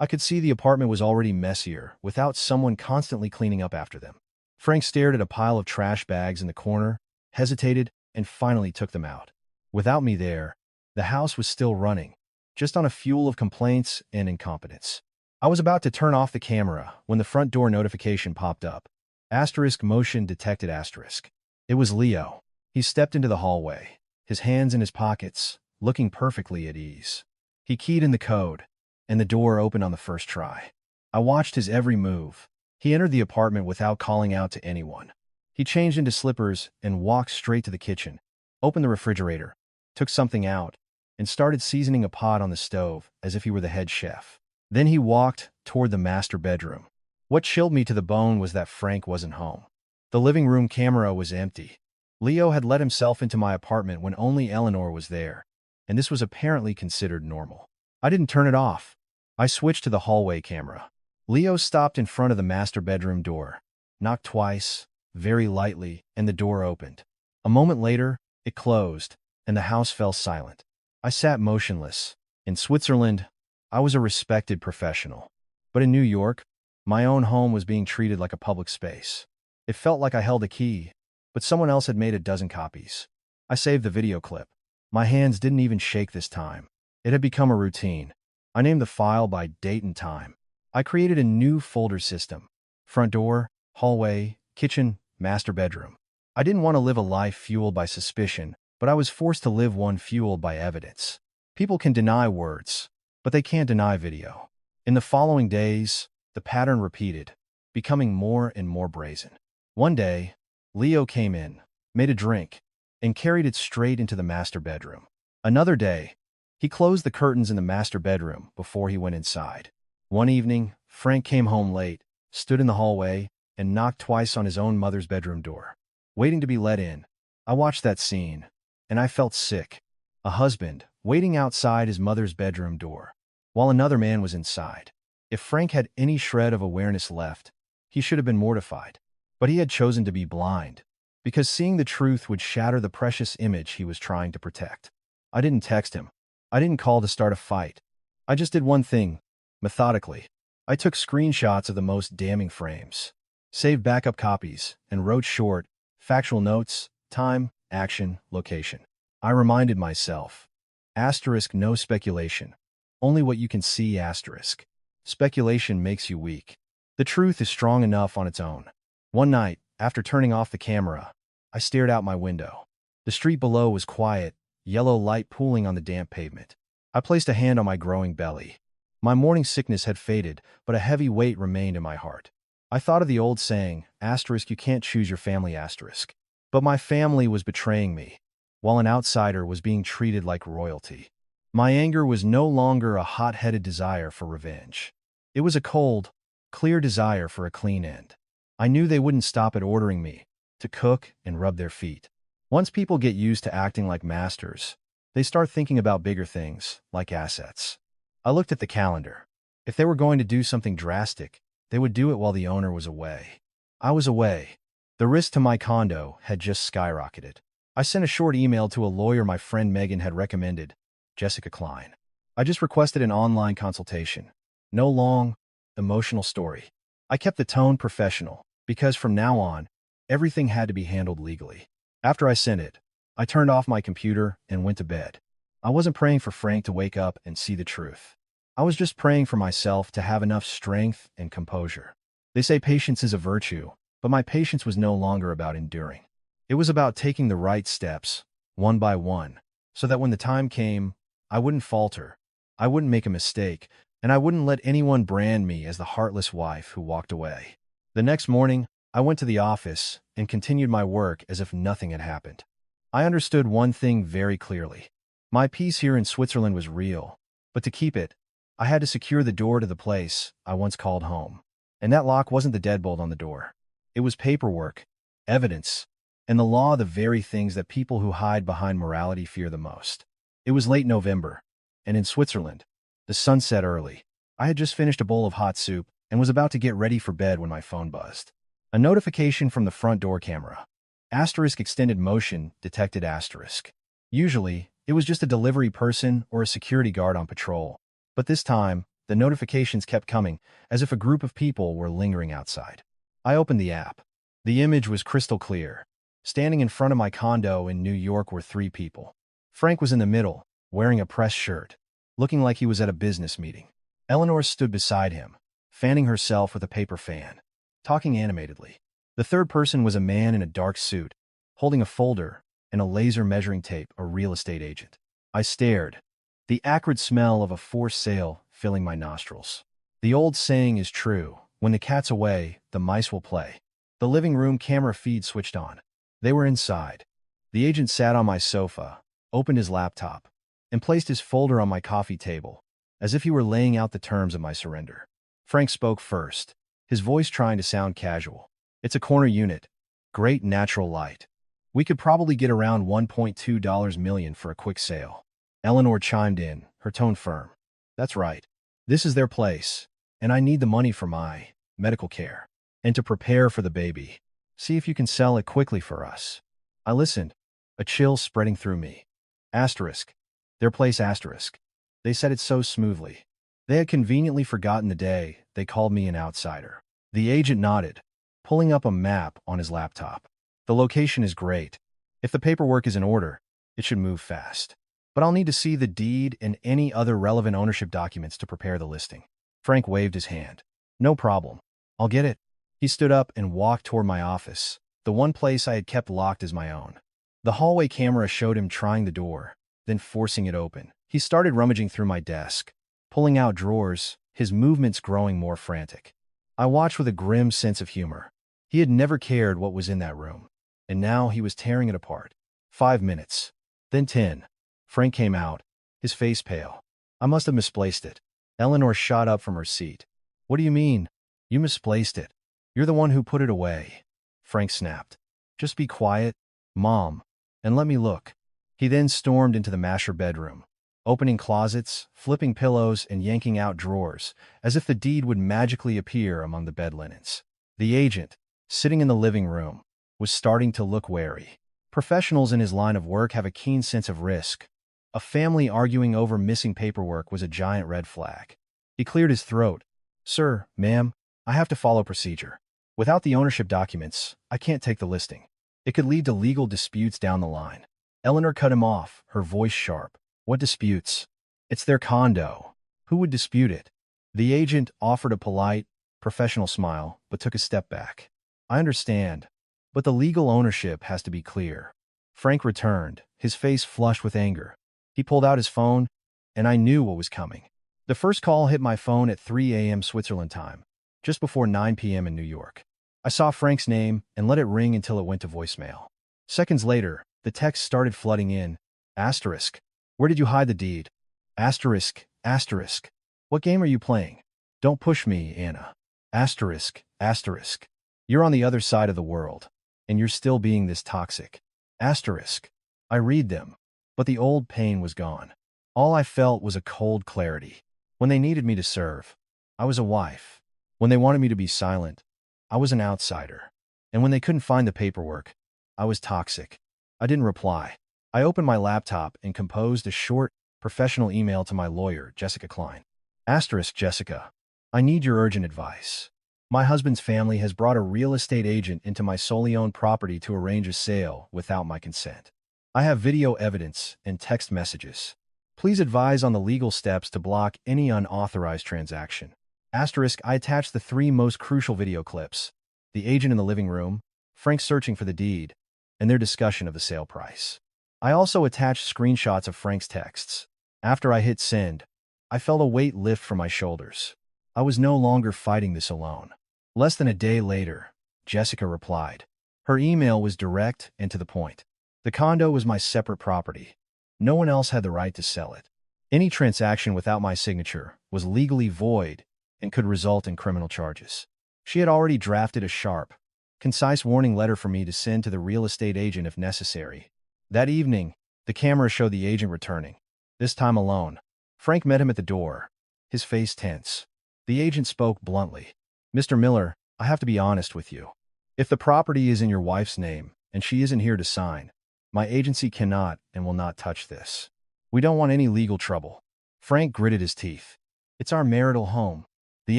I could see the apartment was already messier, without someone constantly cleaning up after them. Frank stared at a pile of trash bags in the corner, hesitated, and finally took them out. Without me there, the house was still running, just on a fuel of complaints and incompetence. I was about to turn off the camera when the front door notification popped up. Asterisk motion detected asterisk. It was Leo. He stepped into the hallway, his hands in his pockets, looking perfectly at ease. He keyed in the code, and the door opened on the first try. I watched his every move. He entered the apartment without calling out to anyone. He changed into slippers and walked straight to the kitchen, opened the refrigerator, took something out, and started seasoning a pot on the stove as if he were the head chef. Then he walked toward the master bedroom. What chilled me to the bone was that Frank wasn't home. The living room camera was empty. Leo had let himself into my apartment when only Eleanor was there, and this was apparently considered normal. I didn't turn it off. I switched to the hallway camera. Leo stopped in front of the master bedroom door, knocked twice, very lightly, and the door opened. A moment later, it closed, and the house fell silent. I sat motionless. In Switzerland, I was a respected professional. But in New York, My own home was being treated like a public space. It felt like I held a key, but someone else had made a dozen copies. I saved the video clip. My hands didn't even shake this time. It had become a routine. I named the file by date and time. I created a new folder system. Front door, hallway, kitchen, master bedroom. I didn't want to live a life fueled by suspicion, but I was forced to live one fueled by evidence. People can deny words, but they can't deny video. In the following days, the pattern repeated, becoming more and more brazen. One day, Leo came in, made a drink, and carried it straight into the master bedroom. Another day, he closed the curtains in the master bedroom before he went inside. One evening, Frank came home late, stood in the hallway, and knocked twice on his own mother's bedroom door, waiting to be let in. I watched that scene, and I felt sick. A husband, waiting outside his mother's bedroom door, while another man was inside. If Frank had any shred of awareness left, he should have been mortified. But he had chosen to be blind, because seeing the truth would shatter the precious image he was trying to protect. I didn't text him. I didn't call to start a fight. I just did one thing, methodically. I took screenshots of the most damning frames, saved backup copies, and wrote short, factual notes, time, action, location. I reminded myself, asterisk no speculation, only what you can see asterisk. Speculation makes you weak. The truth is strong enough on its own. One night, after turning off the camera, I stared out my window. The street below was quiet, yellow light pooling on the damp pavement. I placed a hand on my growing belly. My morning sickness had faded, but a heavy weight remained in my heart. I thought of the old saying, asterisk you can't choose your family asterisk. But my family was betraying me, while an outsider was being treated like royalty. My anger was no longer a hot-headed desire for revenge. It was a cold, clear desire for a clean end. I knew they wouldn't stop at ordering me to cook and rub their feet. Once people get used to acting like masters, they start thinking about bigger things, like assets. I looked at the calendar. If they were going to do something drastic, they would do it while the owner was away. I was away. The risk to my condo had just skyrocketed. I sent a short email to a lawyer my friend Megan had recommended, Jessica Klein. I just requested an online consultation. No long, emotional story. I kept the tone professional, because from now on, everything had to be handled legally. After I sent it, I turned off my computer and went to bed. I wasn't praying for Frank to wake up and see the truth. I was just praying for myself to have enough strength and composure. They say patience is a virtue, but my patience was no longer about enduring. It was about taking the right steps, one by one, so that when the time came, I wouldn't falter, I wouldn't make a mistake, and I wouldn't let anyone brand me as the heartless wife who walked away. The next morning, I went to the office and continued my work as if nothing had happened. I understood one thing very clearly. My peace here in Switzerland was real, but to keep it, I had to secure the door to the place I once called home. And that lock wasn't the deadbolt on the door. It was paperwork, evidence, and the law, the very things that people who hide behind morality fear the most. It was late November, and in Switzerland, the sun set early. I had just finished a bowl of hot soup and was about to get ready for bed when my phone buzzed. A notification from the front door camera. Asterisk extended motion detected asterisk. Usually, it was just a delivery person or a security guard on patrol. But this time, the notifications kept coming, as if a group of people were lingering outside. I opened the app. The image was crystal clear. Standing in front of my condo in New York were 3 people. Frank was in the middle, wearing a press shirt, looking like he was at a business meeting. Eleanor stood beside him, fanning herself with a paper fan, talking animatedly. The third person was a man in a dark suit, holding a folder and a laser measuring tape, a real estate agent. I stared, the acrid smell of a forced sale filling my nostrils. The old saying is true, when the cat's away, the mice will play. The living room camera feed switched on. They were inside. The agent sat on my sofa, opened his laptop, and placed his folder on my coffee table, as if he were laying out the terms of my surrender. Frank spoke first, his voice trying to sound casual. It's a corner unit. Great natural light. We could probably get around $1.2 million for a quick sale. Eleanor chimed in, her tone firm. That's right. This is their place, and I need the money for my medical care and to prepare for the baby. See if you can sell it quickly for us. I listened, a chill spreading through me. Asterisk. Their place asterisk. They said it so smoothly. They had conveniently forgotten the day they called me an outsider. The agent nodded, pulling up a map on his laptop. The location is great. If the paperwork is in order, it should move fast. But I'll need to see the deed and any other relevant ownership documents to prepare the listing. Frank waved his hand. No problem. I'll get it. He stood up and walked toward my office, the one place I had kept locked as my own. The hallway camera showed him trying the door, then forcing it open. He started rummaging through my desk, pulling out drawers, his movements growing more frantic. I watched with a grim sense of humor. He had never cared what was in that room, and now he was tearing it apart. 5 minutes. Then 10. Frank came out, his face pale. I must have misplaced it. Eleanor shot up from her seat. What do you mean? You misplaced it. You're the one who put it away. Frank snapped. Just be quiet, Mom, and let me look. He then stormed into the master bedroom, opening closets, flipping pillows, and yanking out drawers, as if the deed would magically appear among the bed linens. The agent, sitting in the living room, was starting to look wary. Professionals in his line of work have a keen sense of risk. A family arguing over missing paperwork was a giant red flag. He cleared his throat. Sir, ma'am, I have to follow procedure. Without the ownership documents, I can't take the listing. It could lead to legal disputes down the line. Eleanor cut him off, her voice sharp. What disputes? It's their condo. Who would dispute it? The agent offered a polite, professional smile, but took a step back. I understand, but the legal ownership has to be clear. Frank returned, his face flushed with anger. He pulled out his phone, and I knew what was coming. The first call hit my phone at 3 a.m. Switzerland time, just before 9 p.m. in New York. I saw Frank's name and let it ring until it went to voicemail. Seconds later, the text started flooding in. Asterisk. Where did you hide the deed? Asterisk, asterisk. What game are you playing? Don't push me, Anna. Asterisk, asterisk. You're on the other side of the world, and you're still being this toxic. Asterisk. I read them, but the old pain was gone. All I felt was a cold clarity. When they needed me to serve, I was a wife. When they wanted me to be silent, I was an outsider. And when they couldn't find the paperwork, I was toxic. I didn't reply. I opened my laptop and composed a short, professional email to my lawyer, Jessica Klein. Asterisk, Jessica. I need your urgent advice. My husband's family has brought a real estate agent into my solely owned property to arrange a sale without my consent. I have video evidence and text messages. Please advise on the legal steps to block any unauthorized transaction. Asterisk, I attached the 3 most crucial video clips. The agent in the living room, Frank searching for the deed, and their discussion of the sale price. I also attached screenshots of Frank's texts. After I hit send, I felt a weight lift from my shoulders. I was no longer fighting this alone. Less than a day later, Jessica replied. Her email was direct and to the point. The condo was my separate property. No one else had the right to sell it. Any transaction without my signature was legally void and could result in criminal charges. She had already drafted a sharp, concise warning letter for me to send to the real estate agent if necessary. That evening, the camera showed the agent returning, this time alone. Frank met him at the door, his face tense. The agent spoke bluntly. Mr. Miller, I have to be honest with you. If the property is in your wife's name and she isn't here to sign, my agency cannot and will not touch this. We don't want any legal trouble. Frank gritted his teeth. It's our marital home. The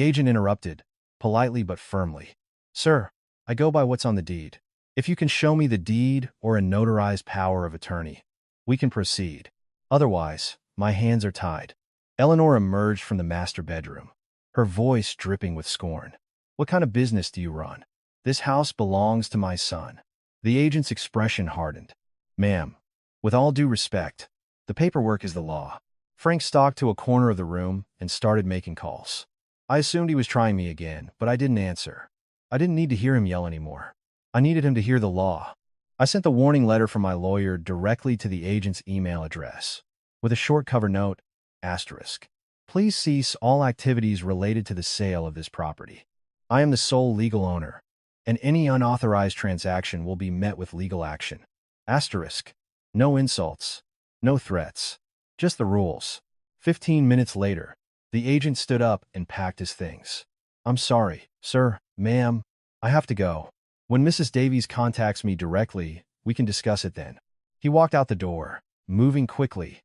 agent interrupted, politely but firmly. Sir, I go by what's on the deed. If you can show me the deed or a notarized power of attorney, we can proceed. Otherwise, my hands are tied. Eleanor emerged from the master bedroom, her voice dripping with scorn. What kind of business do you run? This house belongs to my son. The agent's expression hardened. Ma'am, with all due respect, the paperwork is the law. Frank stalked to a corner of the room and started making calls. I assumed he was trying me again, but I didn't answer. I didn't need to hear him yell anymore. I needed him to hear the law. I sent the warning letter from my lawyer directly to the agent's email address, with a short cover note, asterisk. Please cease all activities related to the sale of this property. I am the sole legal owner, and any unauthorized transaction will be met with legal action. Asterisk. No insults, no threats, just the rules. 15 minutes later, the agent stood up and packed his things. I'm sorry, sir, ma'am, I have to go. When Mrs. Davies contacts me directly, we can discuss it then. He walked out the door, moving quickly,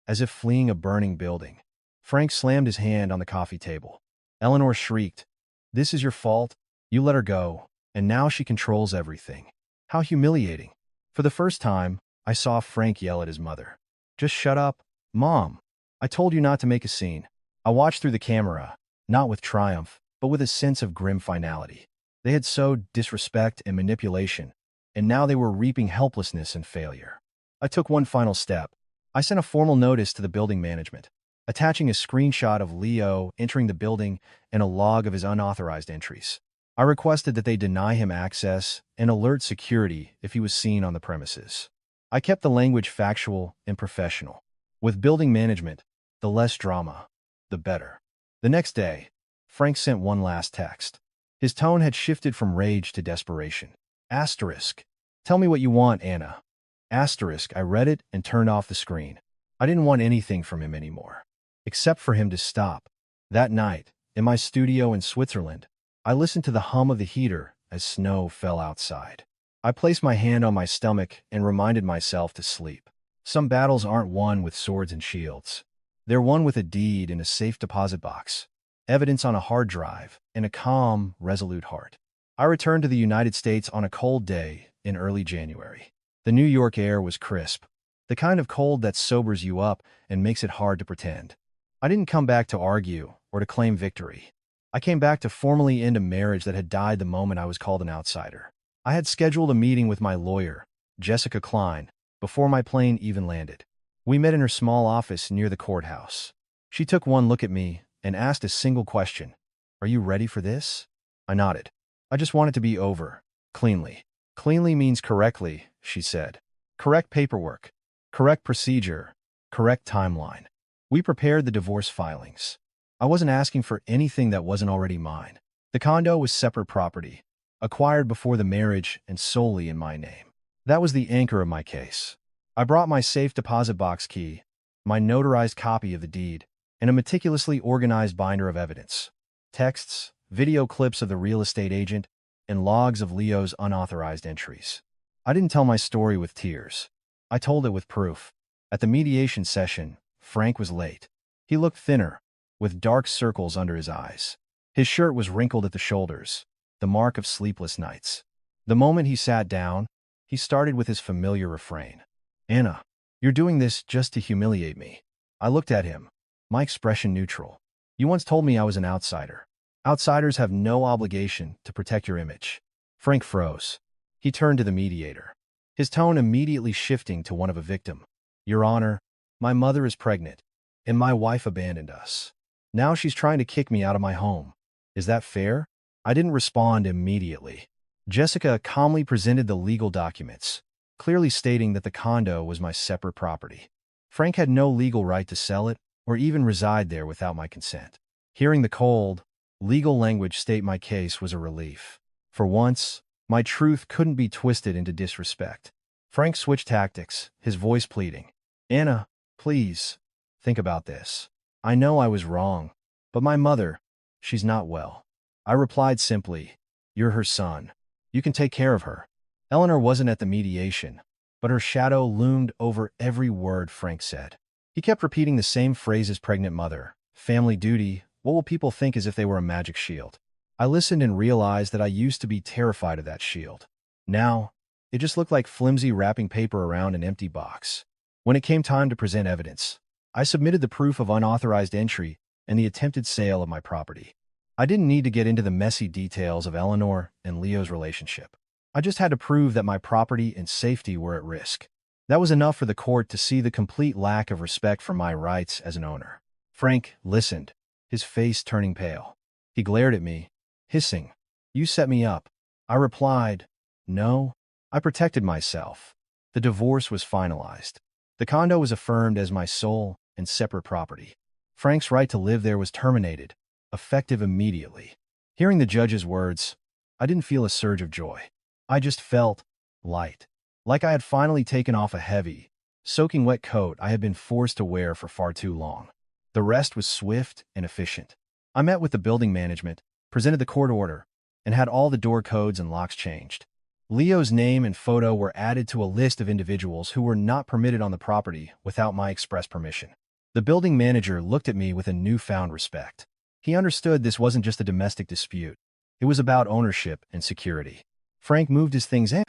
as if fleeing a burning building. Frank slammed his hand on the coffee table. Eleanor shrieked, "This is your fault. You let her go, and now she controls everything." How humiliating. For the first time, I saw Frank yell at his mother. "Just shut up, Mom. I told you not to make a scene." I watched through the camera, not with triumph, but with a sense of grim finality. They had sowed disrespect and manipulation, and now they were reaping helplessness and failure. I took one final step. I sent a formal notice to the building management, attaching a screenshot of Leo entering the building and a log of his unauthorized entries. I requested that they deny him access and alert security if he was seen on the premises. I kept the language factual and professional. With building management, the less drama, the better. The next day, Frank sent one last text. His tone had shifted from rage to desperation. Asterisk. "Tell me what you want, Anna." Asterisk. I read it and turned off the screen. I didn't want anything from him anymore, except for him to stop. That night, in my studio in Switzerland, I listened to the hum of the heater as snow fell outside. I placed my hand on my stomach and reminded myself to sleep. Some battles aren't won with swords and shields. They're won with a deed in a safe deposit box, evidence on a hard drive, and a calm, resolute heart. I returned to the United States on a cold day in early January. The New York air was crisp, the kind of cold that sobers you up and makes it hard to pretend. I didn't come back to argue or to claim victory. I came back to formally end a marriage that had died the moment I was called an outsider. I had scheduled a meeting with my lawyer, Jessica Klein, before my plane even landed. We met in her small office near the courthouse. She took one look at me and asked a single question. "Are you ready for this?" I nodded. "I just want it to be over. Cleanly." "Cleanly means correctly," she said. "Correct paperwork, correct procedure, correct timeline." We prepared the divorce filings. I wasn't asking for anything that wasn't already mine. The condo was separate property, acquired before the marriage and solely in my name. That was the anchor of my case. I brought my safe deposit box key, my notarized copy of the deed, and a meticulously organized binder of evidence. Texts, video clips of the real estate agent, and logs of Leo's unauthorized entries. I didn't tell my story with tears. I told it with proof. At the mediation session, Frank was late. He looked thinner, with dark circles under his eyes. His shirt was wrinkled at the shoulders, the mark of sleepless nights. The moment he sat down, he started with his familiar refrain. "Anna, you're doing this just to humiliate me." I looked at him, my expression neutral. "You once told me I was an outsider. Outsiders have no obligation to protect your image." Frank froze. He turned to the mediator, his tone immediately shifting to one of a victim. "Your Honor, my mother is pregnant, and my wife abandoned us. Now she's trying to kick me out of my home. Is that fair?" I didn't respond immediately. Jessica calmly presented the legal documents, clearly stating that the condo was my separate property. Frank had no legal right to sell it or even reside there without my consent. Hearing the cold, legal language state my case was a relief. For once, my truth couldn't be twisted into disrespect. Frank switched tactics, his voice pleading. "Anna, please, think about this. I know I was wrong, but my mother, she's not well." I replied simply, "You're her son. You can take care of her." Eleanor wasn't at the mediation, but her shadow loomed over every word Frank said. He kept repeating the same phrases: pregnant mother, family duty, what will people think, as if they were a magic shield. I listened and realized that I used to be terrified of that shield. Now, it just looked like flimsy wrapping paper around an empty box. When it came time to present evidence, I submitted the proof of unauthorized entry and the attempted sale of my property. I didn't need to get into the messy details of Eleanor and Leo's relationship. I just had to prove that my property and safety were at risk. That was enough for the court to see the complete lack of respect for my rights as an owner. Frank listened, his face turning pale. He glared at me, hissing, "You set me up." I replied, "No, I protected myself." The divorce was finalized. The condo was affirmed as my sole and separate property. Frank's right to live there was terminated, effective immediately. Hearing the judge's words, I didn't feel a surge of joy. I just felt light, like I had finally taken off a heavy, soaking wet coat I had been forced to wear for far too long. The rest was swift and efficient. I met with the building management, presented the court order, and had all the door codes and locks changed. Leo's name and photo were added to a list of individuals who were not permitted on the property without my express permission. The building manager looked at me with a newfound respect. He understood this wasn't just a domestic dispute. It was about ownership and security. Frank moved his things in.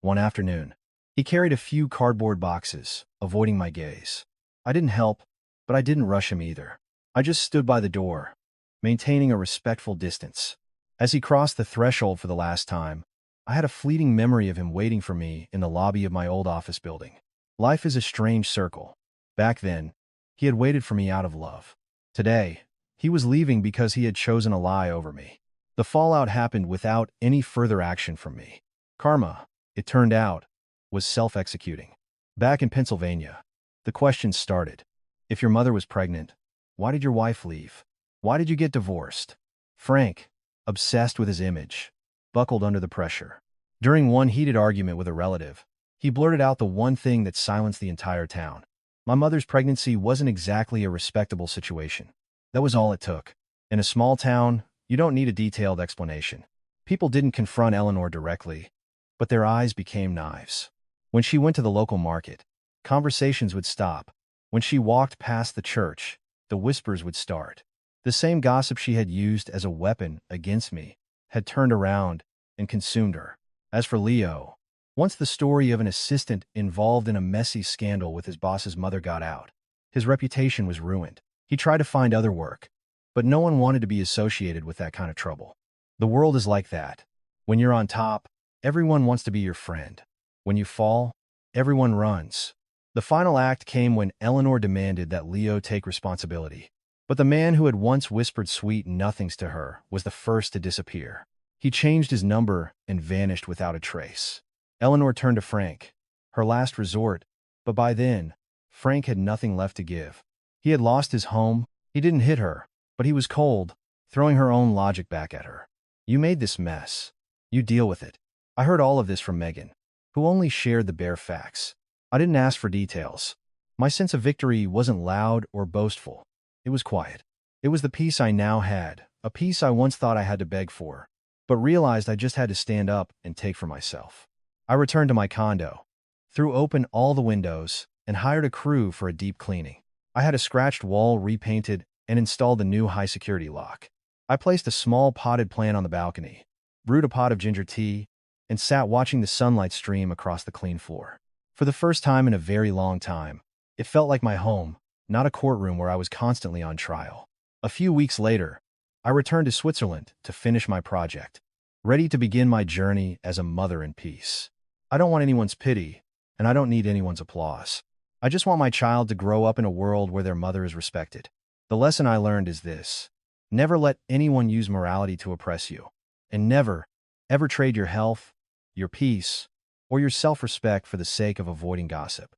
One afternoon, he carried a few cardboard boxes, avoiding my gaze. I didn't help, but I didn't rush him either. I just stood by the door, maintaining a respectful distance. As he crossed the threshold for the last time, I had a fleeting memory of him waiting for me in the lobby of my old office building. Life is a strange circle. Back then, he had waited for me out of love. Today, he was leaving because he had chosen a lie over me. The fallout happened without any further action from me. Karma, it turned out, was self-executing. Back in Pennsylvania, the questions started. If your mother was pregnant, why did your wife leave? Why did you get divorced? Frank, obsessed with his image, buckled under the pressure. During one heated argument with a relative, he blurted out the one thing that silenced the entire town. My mother's pregnancy wasn't exactly a respectable situation. That was all it took. In a small town, you don't need a detailed explanation. People didn't confront Eleanor directly, but their eyes became knives. When she went to the local market, conversations would stop. When she walked past the church, the whispers would start. The same gossip she had used as a weapon against me had turned around and consumed her. As for Leo, once the story of an assistant involved in a messy scandal with his boss's mother got out, his reputation was ruined. He tried to find other work, but no one wanted to be associated with that kind of trouble. The world is like that. When you're on top, everyone wants to be your friend. When you fall, everyone runs. The final act came when Eleanor demanded that Leo take responsibility. But the man who had once whispered sweet nothings to her was the first to disappear. He changed his number and vanished without a trace. Eleanor turned to Frank, her last resort, but by then, Frank had nothing left to give. He had lost his home. He didn't hit her, but he was cold, throwing her own logic back at her. You made this mess. You deal with it. I heard all of this from Megan, who only shared the bare facts. I didn't ask for details. My sense of victory wasn't loud or boastful. It was quiet. It was the peace I now had, a peace I once thought I had to beg for, but realized I just had to stand up and take for myself. I returned to my condo, threw open all the windows, and hired a crew for a deep cleaning. I had a scratched wall repainted and installed the new high-security lock. I placed a small potted plant on the balcony, brewed a pot of ginger tea, and sat watching the sunlight stream across the clean floor. For the first time in a very long time, it felt like my home, not a courtroom where I was constantly on trial. A few weeks later, I returned to Switzerland to finish my project, ready to begin my journey as a mother in peace. I don't want anyone's pity, and I don't need anyone's applause. I just want my child to grow up in a world where their mother is respected. The lesson I learned is this: never let anyone use morality to oppress you, and never, ever trade your health, your peace, or your self-respect for the sake of avoiding gossip.